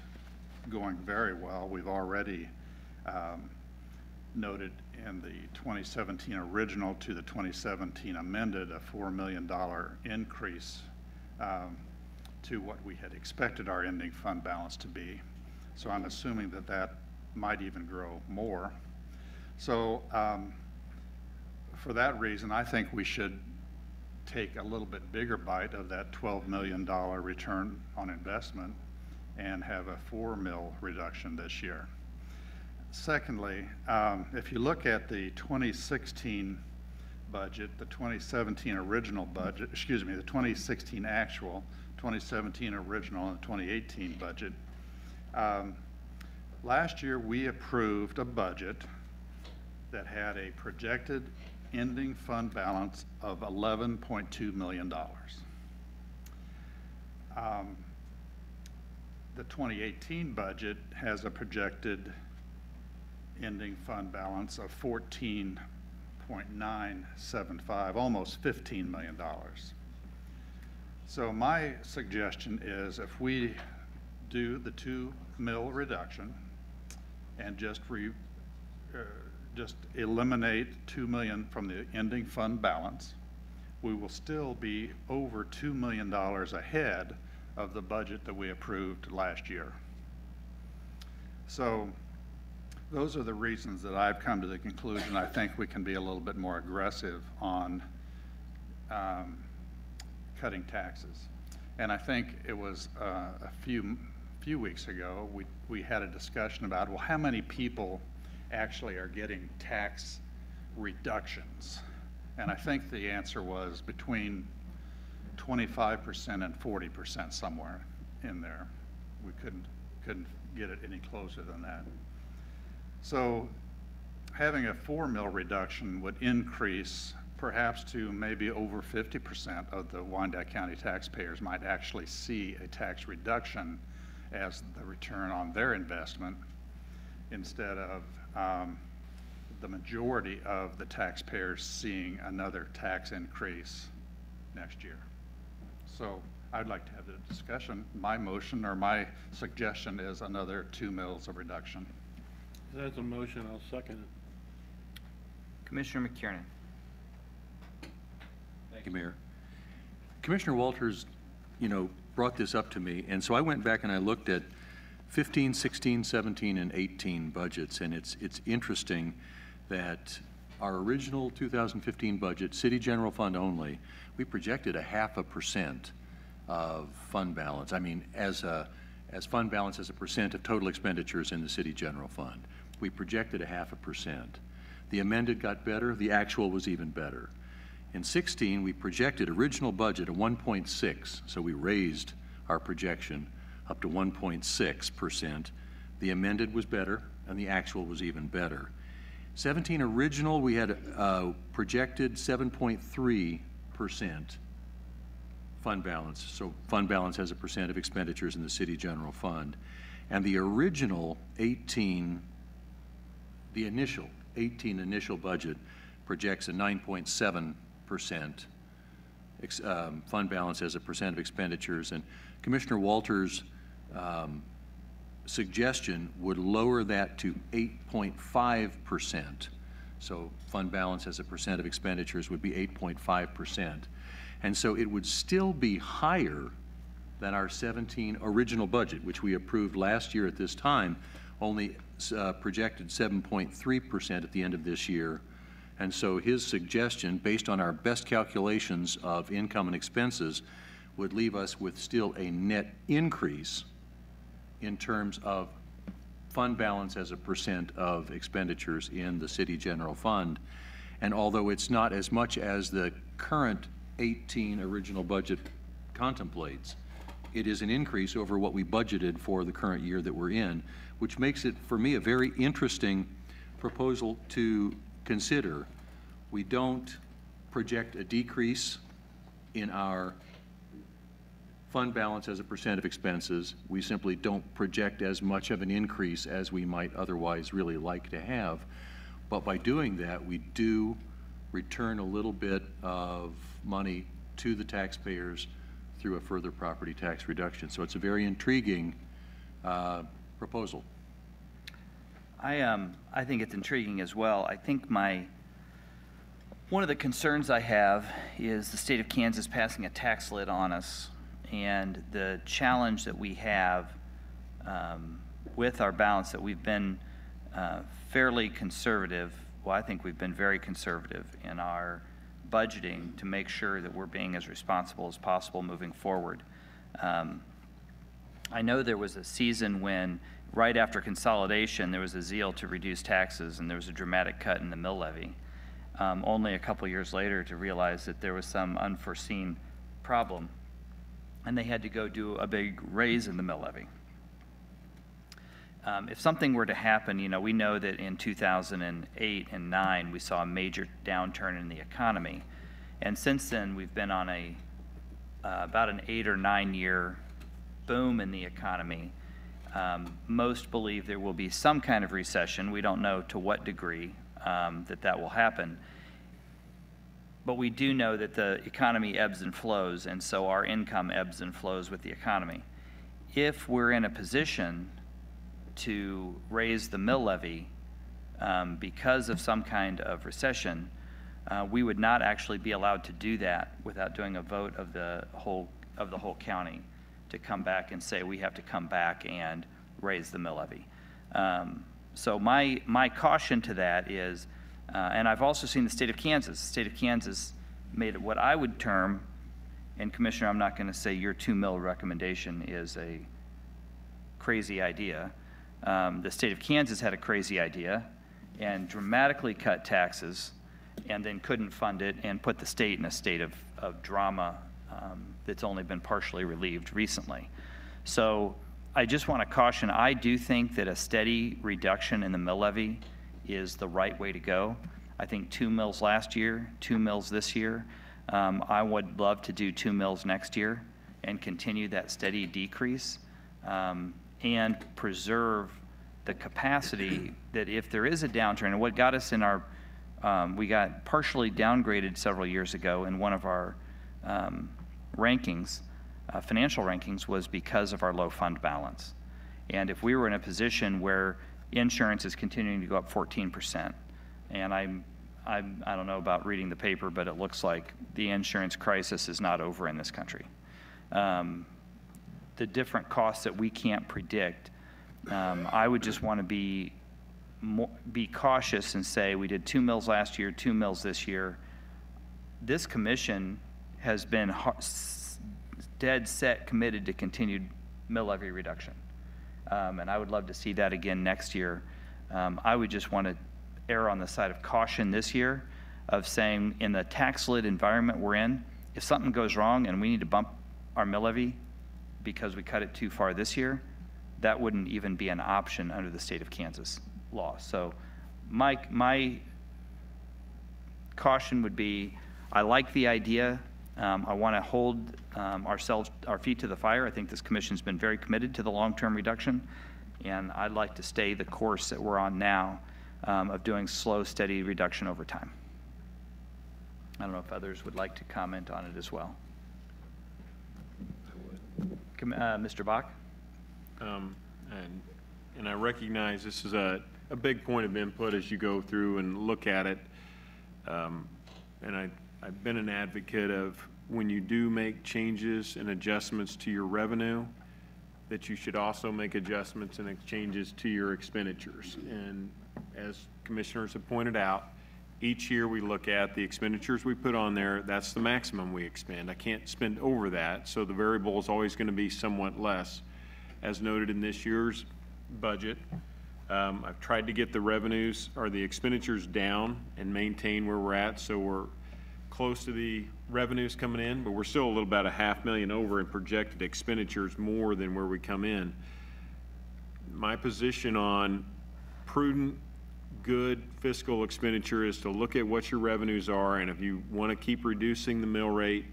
going very well. We've already noted in the 2017 original to the 2017 amended a $4 million increase to what we had expected our ending fund balance to be. So I'm assuming that that might even grow more. So for that reason, I think we should take a little bit bigger bite of that $12 million return on investment and have a 4 mil reduction this year. Secondly, if you look at the 2016 budget, the 2017 original budget, excuse me, the 2016 actual, 2017 original, and the 2018 budget, last year we approved a budget that had a projected ending fund balance of $11.2 million. the 2018 budget has a projected ending fund balance of 14.975, almost $15 million. So my suggestion is if we do the 2 mil reduction and just eliminate 2 million from the ending fund balance, we will still be over $2 million ahead of the budget that we approved last year. So those are the reasons that I've come to the conclusion I think we can be a little bit more aggressive on cutting taxes. And I think it was a few weeks ago, we had a discussion about, well, how many people actually are getting tax reductions? And I think the answer was between 25% and 40%, somewhere in there. We couldn't get it any closer than that. So having a 4 mil reduction would increase perhaps to maybe over 50% of the Wyandotte County taxpayers might actually see a tax reduction as the return on their investment, instead of the majority of the taxpayers seeing another tax increase next year. So I'd like to have the discussion. My motion or my suggestion is another 2 mils of reduction. If that's a motion, I'll second it. Commissioner McKiernan. Thank you, Mayor. Commissioner Walters, brought this up to me, and so I went back and I looked at 15, 16, 17, and 18 budgets, and it's interesting that our original 2015 budget, city general fund only, we projected 0.5% of fund balance. I mean, as fund balance as a percent of total expenditures in the city general fund. We projected 0.5%. The amended got better, the actual was even better. In 16, we projected original budget of 1.6, so we raised our projection up to 1.6%. The amended was better, and the actual was even better. 17 original, we had projected 7.3% fund balance, so fund balance as a percent of expenditures in the city general fund. And the original 18, the initial 18 initial budget projects a 9.7% fund balance as a percent of expenditures. And Commissioner Walters' suggestion would lower that to 8.5%. So fund balance as a percent of expenditures would be 8.5%. And so it would still be higher than our 17 original budget, which we approved last year at this time, only projected 7.3% at the end of this year. And so his suggestion, based on our best calculations of income and expenses, would leave us with still a net increase in terms of fund balance as a percent of expenditures in the city general fund. And although it's not as much as the current 18 original budget contemplates, it is an increase over what we budgeted for the current year that we're in, which makes it, for me, a very interesting proposal to consider. We don't project a decrease in our fund balance as a percent of expenses. We simply don't project as much of an increase as we might otherwise really like to have. But by doing that, we do return a little bit of money to the taxpayers through a further property tax reduction. So it's a very intriguing proposal. I think it's intriguing as well. I think one of the concerns I have is the state of Kansas passing a tax lid on us, and the challenge that we have with our balance, that we've been fairly conservative. Well, I think we've been very conservative in our budgeting to make sure that we're being as responsible as possible moving forward. I know there was a season when, right after consolidation, there was a zeal to reduce taxes, and there was a dramatic cut in the mill levy. Only a couple years later to realize that there was some unforeseen problem, and they had to go do a big raise in the mill levy. If something were to happen, we know that in 2008 and 9 we saw a major downturn in the economy, and since then we've been on about an 8 or 9 year boom in the economy, Most believe there will be some kind of recession. We don't know to what degree that will happen. But we do know that the economy ebbs and flows, and so our income ebbs and flows with the economy. If we're in a position to raise the mill levy because of some kind of recession, we would not actually be allowed to do that without doing a vote of the whole county to come back and say we have to come back and raise the mill levy. So my caution to that is, and I've also seen the state of Kansas. The state of Kansas made what I would term, and Commissioner, I'm not going to say your 2 mill recommendation is a crazy idea. The state of Kansas had a crazy idea and dramatically cut taxes and then couldn't fund it and put the state in a state of drama that's only been partially relieved recently. So I just want to caution, I do think that a steady reduction in the mill levy is the right way to go. I think 2 mills last year, 2 mills this year. I would love to do 2 mills next year and continue that steady decrease and preserve the capacity that if there is a downturn, and what got us in our, we got partially downgraded several years ago in one of our rankings, financial rankings, was because of our low fund balance. And if we were in a position where insurance is continuing to go up 14%, and I don't know about reading the paper, but it looks like the insurance crisis is not over in this country. The different costs that we can't predict, I would just want to be cautious and say we did 2 mills last year, 2 mills this year. This commission has been dead set committed to continued mill levy reduction. And I would love to see that again next year. I would just want to err on the side of caution this year of saying in the tax lid environment we're in, if something goes wrong and we need to bump our mill levy because we cut it too far this year, that wouldn't even be an option under the state of Kansas law. So my caution would be, I like the idea. I want to hold our feet to the fire. I think this commission's been very committed to the long-term reduction, and I'd like to stay the course that we're on now of doing slow, steady reduction over time. I don't know if others would like to comment on it as well. Mr. Bach? And I recognize this is a big point of input as you go through and look at it. And I've been an advocate of when you do make changes and adjustments to your revenue, that you should also make adjustments and changes to your expenditures. And as commissioners have pointed out, each year we look at the expenditures we put on there, that's the maximum we expend. I can't spend over that, so the variable is always going to be somewhat less. As noted in this year's budget, I've tried to get the revenues or the expenditures down and maintain where we're at, so we're close to the revenues coming in, but we're still a little about $500,000 over in projected expenditures more than where we come in. My position on prudent, good fiscal expenditure is to look at what your revenues are, and if you want to keep reducing the mill rate,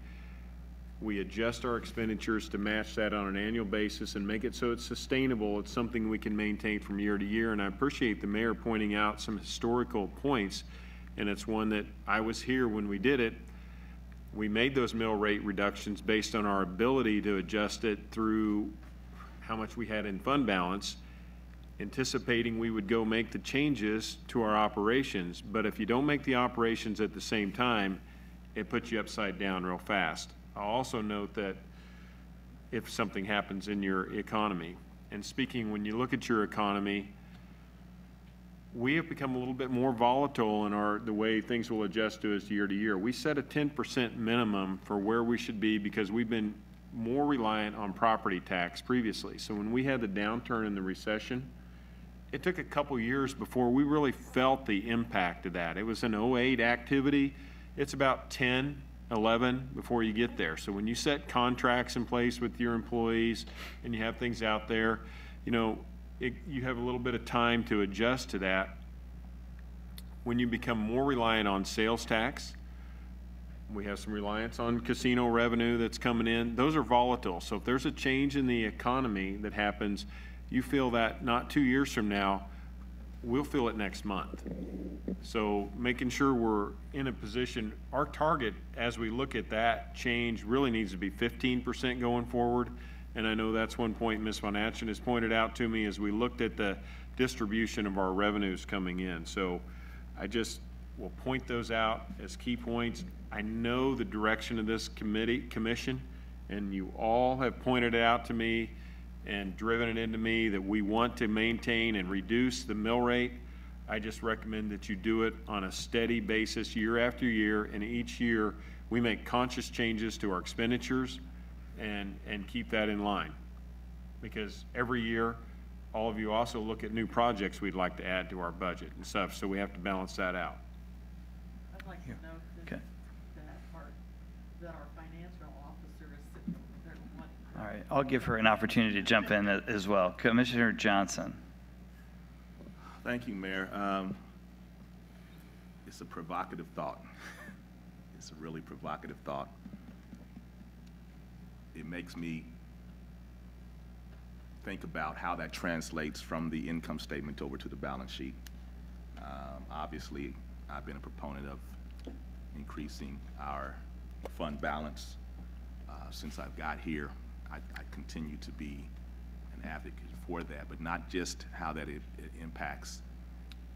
we adjust our expenditures to match that on an annual basis and make it so it's sustainable. It's something we can maintain from year to year, and I appreciate the mayor pointing out some historical points, and it's one that I was here when we did it. We made those mill rate reductions based on our ability to adjust it through how much we had in fund balance, anticipating we would go make the changes to our operations. But if you don't make the operations at the same time, it puts you upside down real fast. I'll also note that if something happens in your economy, and speaking, when you look at your economy, we have become a little bit more volatile in the way things will adjust to us year to year. We set a 10% minimum for where we should be because we've been more reliant on property tax previously. So when we had the downturn in the recession, it took a couple years before we really felt the impact of that. It was an 08 activity. It's about 10, 11 before you get there. So when you set contracts in place with your employees and you have things out there, you know, you have a little bit of time to adjust to that. When you become more reliant on sales tax, we have some reliance on casino revenue that's coming in. Those are volatile. So if there's a change in the economy that happens, you feel that not 2 years from now, we'll feel it next month. So making sure we're in a position, our target as we look at that change really needs to be 15% going forward. And I know that's one point Ms. Von Atchen has pointed out to me as we looked at the distribution of our revenues coming in. So I just will point those out as key points. I know the direction of this commission, and you all have pointed it out to me and driven it into me that we want to maintain and reduce the mill rate. I just recommend that you do it on a steady basis year after year, and each year we make conscious changes to our expenditures and keep that in line. Because every year, all of you also look at new projects we'd like to add to our budget and stuff, so we have to balance that out. I'd like to note that, that part, that our financial officer is sitting over there wanting. All right, I'll give her an opportunity to jump in as well. Commissioner Johnson. Thank you, Mayor. It's a provocative thought. It's a really provocative thought. It makes me think about how that translates from the income statement over to the balance sheet. Obviously, I've been a proponent of increasing our fund balance. Since I've got here, I continue to be an advocate for that, but not just how that it impacts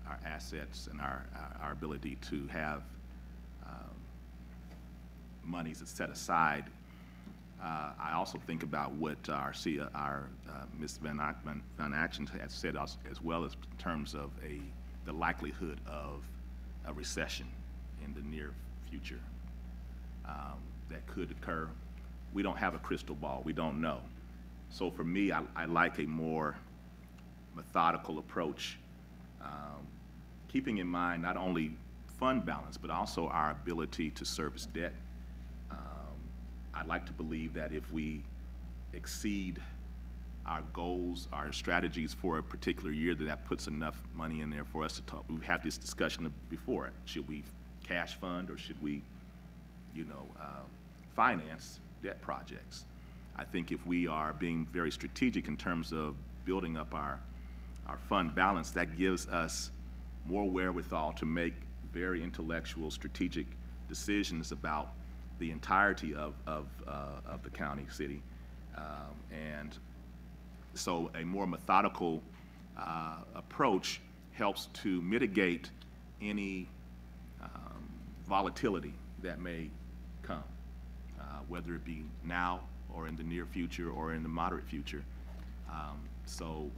our assets and our ability to have monies that's set aside. I also think about what our Ms. Van Atchen has said as well, as in terms of the likelihood of a recession in the near future that could occur. We don't have a crystal ball. We don't know. So for me, I like a more methodical approach, keeping in mind not only fund balance, but also our ability to service debt. I'd like to believe that if we exceed our goals, our strategies for a particular year, that puts enough money in there for us to talk. We've had this discussion before. Should we cash fund or should we, finance debt projects? I think if we are being very strategic in terms of building up our fund balance, that gives us more wherewithal to make very intellectual, strategic decisions about the entirety of the county, city. And so a more methodical approach helps to mitigate any volatility that may come, whether it be now or in the near future or in the moderate future. So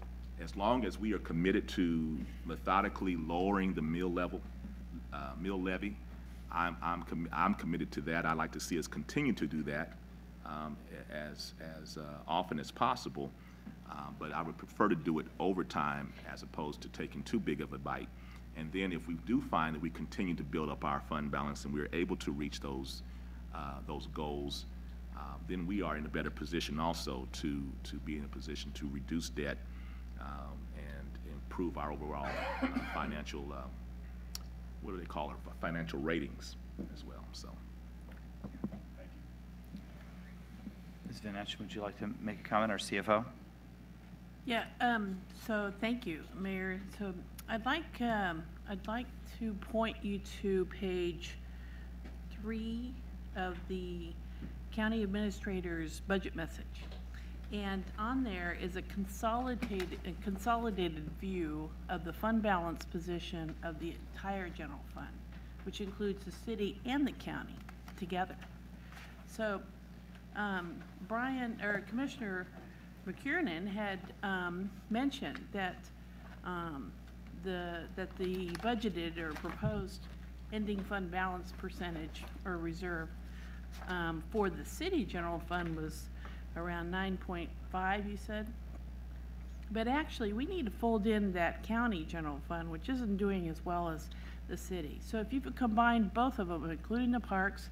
as long as we are committed to methodically lowering the mill levy, I'm committed to that. I'd like to see us continue to do that as often as possible, but I would prefer to do it over time as opposed to taking too big of a bite. And then if we do find that we continue to build up our fund balance and we're able to reach those goals, then we are in a better position also to be in a position to reduce debt and improve our overall financial what do they call it, financial ratings as well. So, thank you. Ms. Van Atchen, would you like to make a comment, our CFO? Yeah, so thank you, Mayor. So I'd like to point you to page 3 of the County Administrator's budget message. And on there is a consolidated view of the fund balance position of the entire general fund, which includes the city and the county together. So Commissioner McKiernan had mentioned that the budgeted or proposed ending fund balance percentage or reserve for the city general fund was around 9.5, you said? But actually, we need to fold in that county general fund, which isn't doing as well as the city. So if you could combine both of them, including the parks,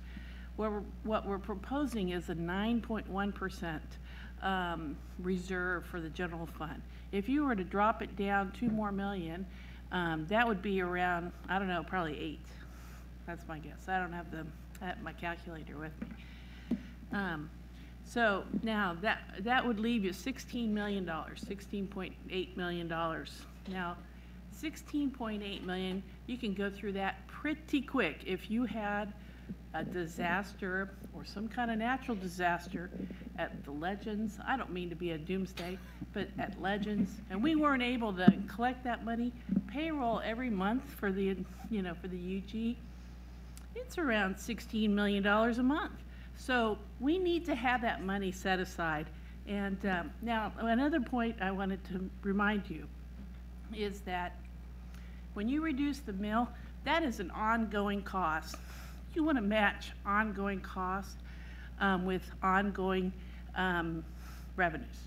what we're proposing is a 9.1% reserve for the general fund. If you were to drop it down $2 more million, that would be around, I don't know, probably 8. That's my guess. I don't have my calculator with me. So now that would leave you $16 million, $16.8 million. Now, $16.8 million, you can go through that pretty quick. If you had a disaster or some kind of natural disaster at the Legends, I don't mean to be a doomsday, but at Legends, and we weren't able to collect that money, payroll every month for the, for the UG, it's around $16 million a month. So we need to have that money set aside. And now, another point I wanted to remind you is that when you reduce the mill, that is an ongoing cost. You want to match ongoing costs with ongoing revenues,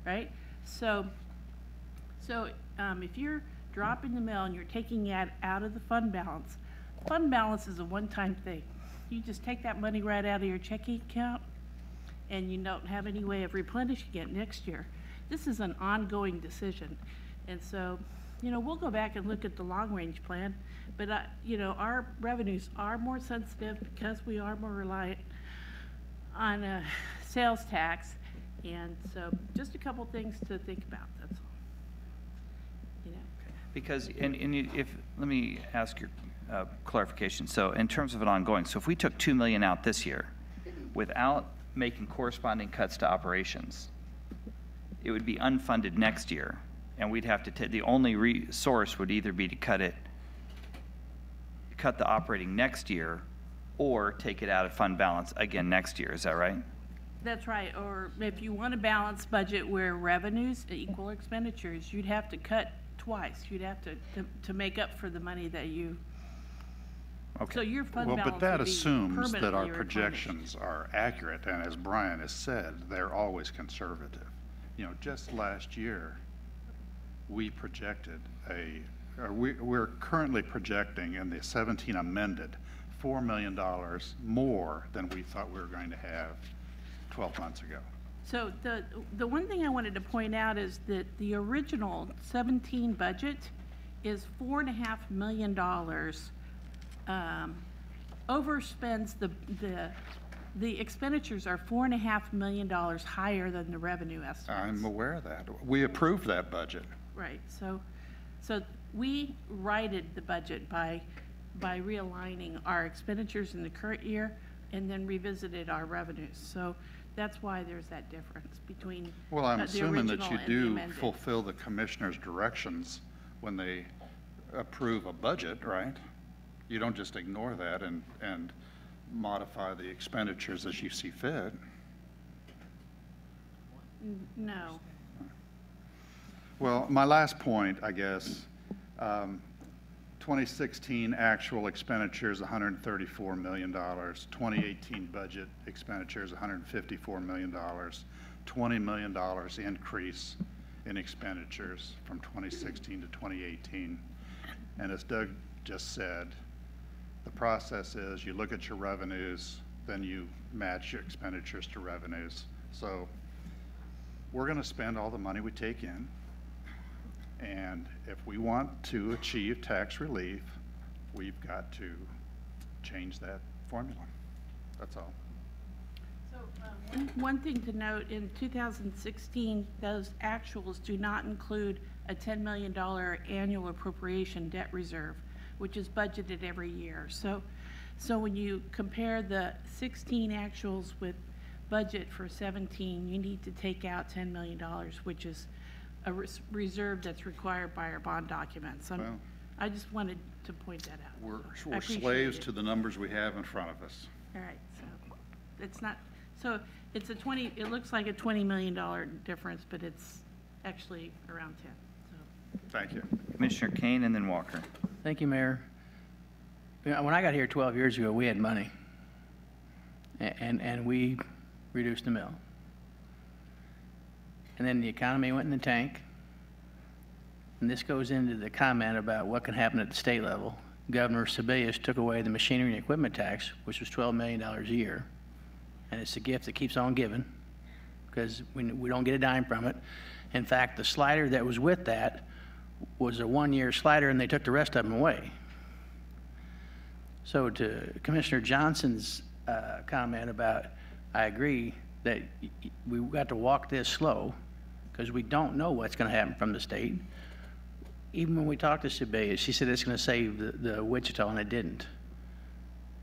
right? So if you're dropping the mill and you're taking it out of the fund balance is a one-time thing. You just take that money right out of your checking account and you don't have any way of replenishing it next year. This is an ongoing decision. And so, we'll go back and look at the long-range plan, but, our revenues are more sensitive because we are more reliant on sales tax. And so just a couple things to think about, that's all. Because, let me ask your clarification. So in terms of an ongoing, so if we took $2 million out this year without making corresponding cuts to operations, it would be unfunded next year, and we'd have to take, the only resource would either be to cut the operating next year or take it out of fund balance again next year. Is that right? That's right. Or if you want a balanced budget where revenues equal expenditures, you'd have to cut twice. You'd have to make up for the money that you. Okay. So your fund balance but that would be assumes that our permanently projections are accurate, and as Brian has said, they're always conservative. Just last year, we projected we're currently projecting in the 17 amended $4 million more than we thought we were going to have 12 months ago. So the one thing I wanted to point out is that the original 17 budget is $4.5 million overspends the expenditures are $4.5 million higher than the revenue estimates. I'm aware of that. We approved that budget. Right. So we righted the budget by realigning our expenditures in the current year and then revisited our revenues. So that's why there's that difference between Well, I'm assuming that you do amended. fulfill the commissioner's directions when they approve a budget, right? You don't just ignore that and modify the expenditures as you see fit. No. Well, my last point, I guess, 2016 actual expenditures, $134 million. 2018 budget expenditures, $154 million. $20 million increase in expenditures from 2016 to 2018. And as Doug just said, the process is you look at your revenues, then you match your expenditures to revenues. So we're going to spend all the money we take in. And if we want to achieve tax relief, we've got to change that formula. That's all. So one thing to note, in 2016, those actuals do not include a $10 million annual appropriation debt reserve, which is budgeted every year. So when you compare the 16 actuals with budget for 17, you need to take out $10 million, which is a reserve that's required by our bond documents. Well, I just wanted to point that out. We're slaves to the numbers we have in front of us. All right, so it's not, so it's a it looks like a $20 million difference, but it's actually around 10. So. Thank you. Commissioner Cain and then Walker. Thank you, Mayor. When I got here 12 years ago, we had money, and we reduced the mill. And then the economy went in the tank. And this goes into the comment about what can happen at the state level. Governor Sebelius took away the machinery and equipment tax, which was $12 million a year. And it's a gift that keeps on giving because we don't get a dime from it. In fact, the slider that was with that was a one-year slider, and they took the rest of them away. So to Commissioner Johnson's comment about, I agree, that we've got to walk this slow because we don't know what's going to happen from the state. Even when we talked to Sabea, she said it's going to save the Wichita, and it didn't.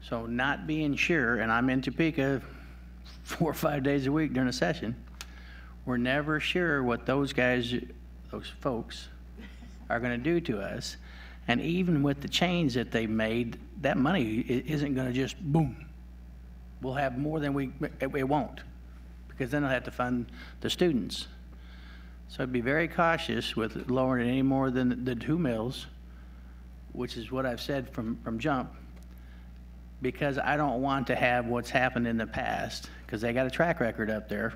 So not being sure, and I'm in Topeka 4 or 5 days a week during a session, we're never sure what those guys, those folks, are going to do to us. And even with the change that they made, that money isn't going to just boom. We'll have more than it won't, because then they'll have to fund the students. So I'd be very cautious with lowering it any more than the 2 mills, which is what I've said from jump, because I don't want to have what's happened in the past, because they got a track record up there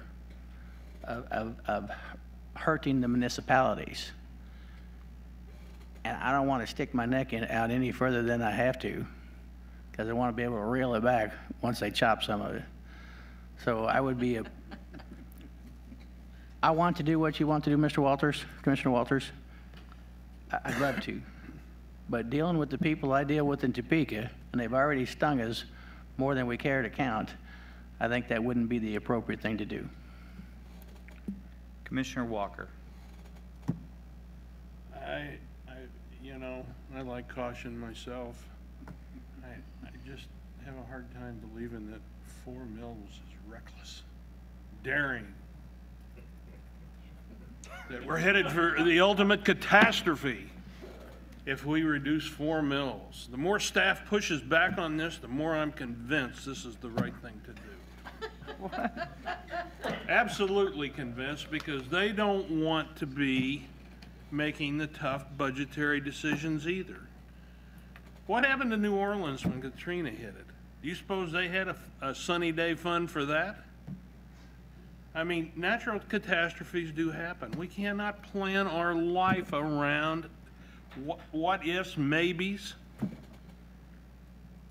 of hurting the municipalities. And I don't want to stick my neck out any further than I have to, because I want to be able to reel it back once they chop some of it. So I would be I want to do what you want to do, Mr. Walters, Commissioner Walters. I'd love to. But dealing with the people I deal with in Topeka, and they've already stung us more than we care to count, I think that wouldn't be the appropriate thing to do. Commissioner Walker. I like caution myself. I just have a hard time believing that 4 mills is reckless, daring, that we're headed for the ultimate catastrophe if we reduce 4 mills. The more staff pushes back on this, the more I'm convinced this is the right thing to do. What? Absolutely convinced, because they don't want to be making the tough budgetary decisions either. What happened to New Orleans when Katrina hit it? Do you suppose they had a sunny day fund for that? I mean, natural catastrophes do happen. We cannot plan our life around what ifs, maybes.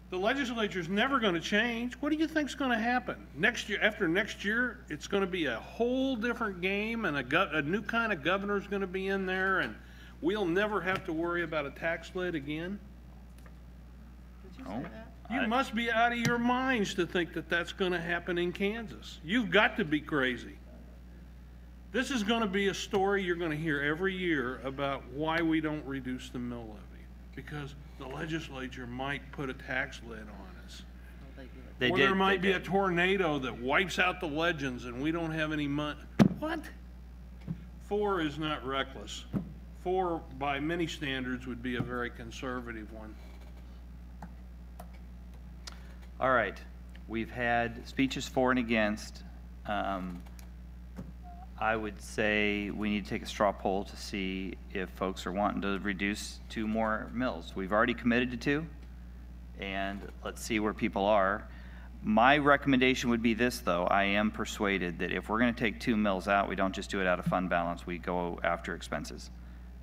The legislature's never going to change. What do you think's going to happen? Next year, after next year, it's going to be a whole different game, and a new kind of governor's going to be in there, and we'll never have to worry about a tax lid again. Did you say that? You must be out of your minds to think that that's going to happen in Kansas. You've got to be crazy. This is going to be a story you're going to hear every year about why we don't reduce the mill levy, because the legislature might put a tax lid on us. Or there might be a tornado that wipes out the legends and we don't have any money. What? 4 is not reckless. 4, by many standards, would be a very conservative one. All right, we've had speeches for and against. I would say we need to take a straw poll to see if folks are wanting to reduce 2 more mills. We've already committed to 2, and let's see where people are. My recommendation would be this, though. I am persuaded that if we're going to take 2 mills out, we don't just do it out of fund balance, we go after expenses.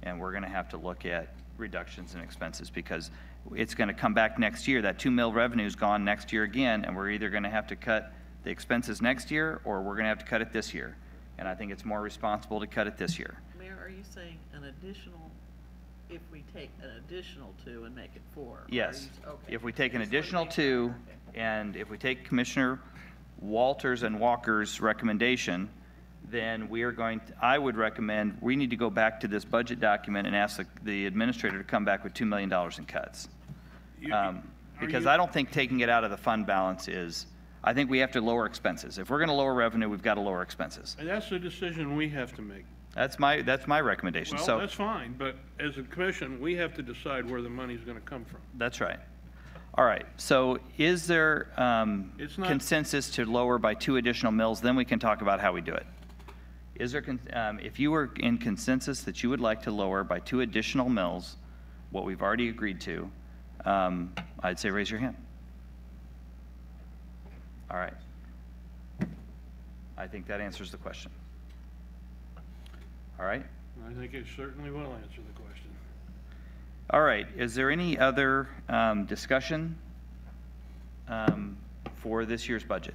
And we're going to have to look at reductions in expenses, because it's going to come back next year. That 2 mil revenue is gone next year again, and we're either going to have to cut the expenses next year, or we're going to have to cut it this year. And I think it's more responsible to cut it this year. Mayor, are you saying an additional, if we take an additional 2 and make it 4? Yes. Okay. If we take an additional 2, and if we take Commissioner Walters and Walker's recommendation, then we are going to, I would recommend we need to go back to this budget document and ask the administrator to come back with $2 million in cuts. Because I don't think taking it out of the fund balance is, I think we have to lower expenses. If we're going to lower revenue, we've got to lower expenses. And that's the decision we have to make. That's my recommendation. Well, so that's fine, but as a commission, we have to decide where the money's going to come from. That's right. All right. So is there consensus to lower by 2 additional mills? Then we can talk about how we do it. Is there, if you were in consensus that you would like to lower by 2 additional mills, what we've already agreed to, I'd say raise your hand. All right. I think that answers the question. All right. I think it certainly will answer the question. All right. Is there any other discussion for this year's budget?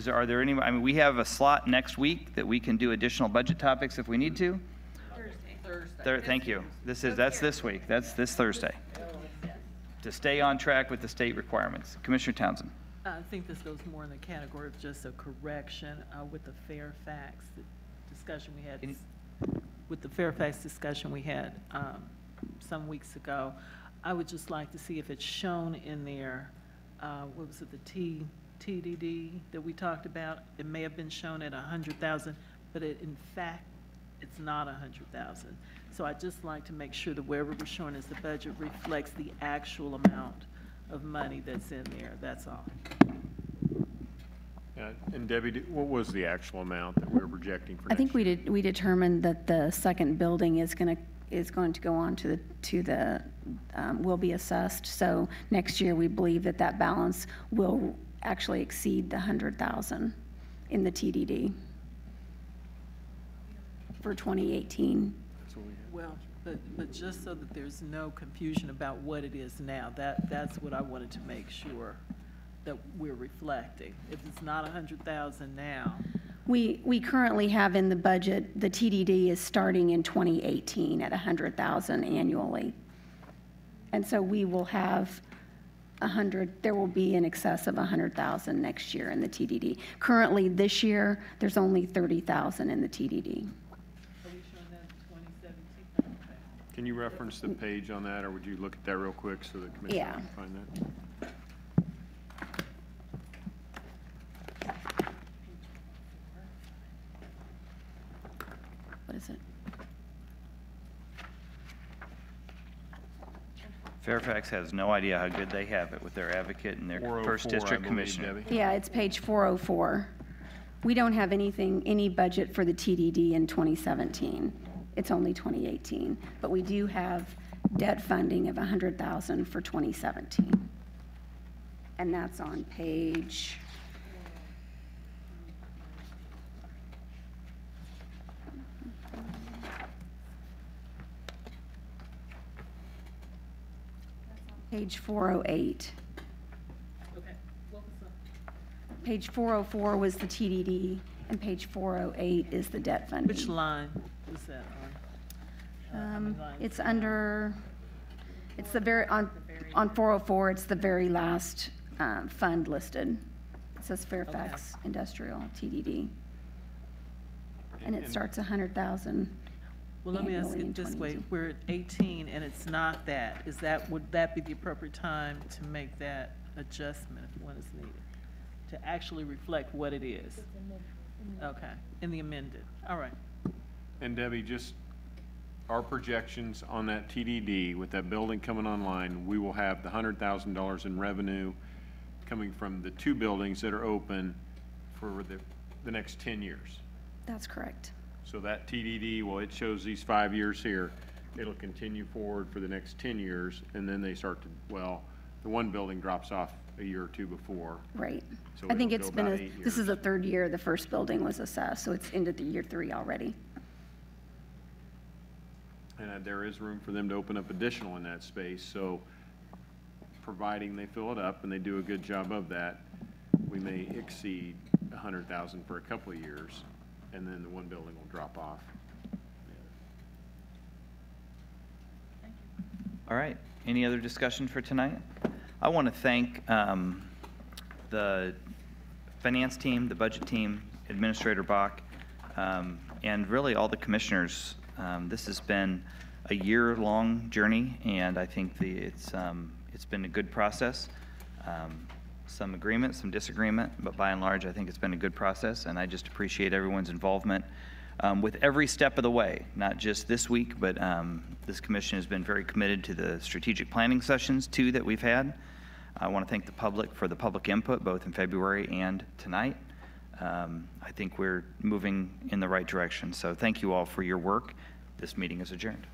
Are there any, I mean, we have a slot next week that we can do additional budget topics if we need to. Thursday. Thank you. That's this week. That's this Thursday. To stay on track with the state requirements. Commissioner Townsend. I think this goes more in the category of just a correction with the Fairfax discussion we had. With the Fairfax discussion we had some weeks ago, I would just like to see if it's shown in there. What was it, the TDD that we talked about? It may have been shown at 100,000, but in fact, it's not 100,000. So I'd just like to make sure that wherever we're showing as the budget reflects the actual amount of money that's in there. That's all. And Debbie, what was the actual amount that we were projecting for I think next year? we determined that the second building is going to go on to the will be assessed. So next year, we believe that that balance will actually exceed the 100,000 in the TDD for 2018. Well, but just so that there's no confusion about what it is now, that's what I wanted to make sure that we're reflecting. If it's not 100,000 now. We currently have in the budget, the TDD is starting in 2018 at 100,000 annually. And so we will have there will be in excess of 100,000 next year in the TDD. Currently this year, there's only 30,000 in the TDD. Can you reference the page on that, or would you look at that real quick so the commissioner can find that? What is it? Fairfax has no idea how good they have it with their advocate and their first district commissioner. Yeah, it's page 404. We don't have any budget for the TDD in 2017. It's only 2018. But we do have debt funding of 100,000 for 2017. And that's on page... Page 408. Okay. What was that? Page 404 was the TDD, and page 408 is the debt funding. Which line is that on? It's under, it's the very, on 404, it's the very last fund listed. It says Fairfax Industrial TDD. And it starts 100,000. Well, let me ask it this way. We're at 18 and it's not that. Would that be the appropriate time to make that adjustment if one is needed? To actually reflect what it is? Okay, in the amended. All right. And Debbie, just our projections on that TDD with that building coming online, we will have the $100,000 in revenue coming from the two buildings that are open for the next 10 years. That's correct. So that TDD, well, it shows these 5 years here. It'll continue forward for the next 10 years, and then they start to, well, the one building drops off a year or two before. Right. So I think it'll it's go been, about 8 this is years. the third year the first building was assessed, so it's into the year 3 already. And there is room for them to open up additional in that space, so providing they fill it up and they do a good job of that, we may exceed 100,000 for a couple of years, and then the one building will drop off. All right. Any other discussion for tonight? I want to thank the finance team, the budget team, Administrator Bach, and really all the commissioners. This has been a year-long journey, and I think it's been a good process. Some agreement, some disagreement, but by and large, I think it's been a good process, and I just appreciate everyone's involvement with every step of the way, not just this week, but this commission has been very committed to the strategic planning sessions, too, that we've had. I want to thank the public for the public input, both in February and tonight. I think we're moving in the right direction, so thank you all for your work. This meeting is adjourned.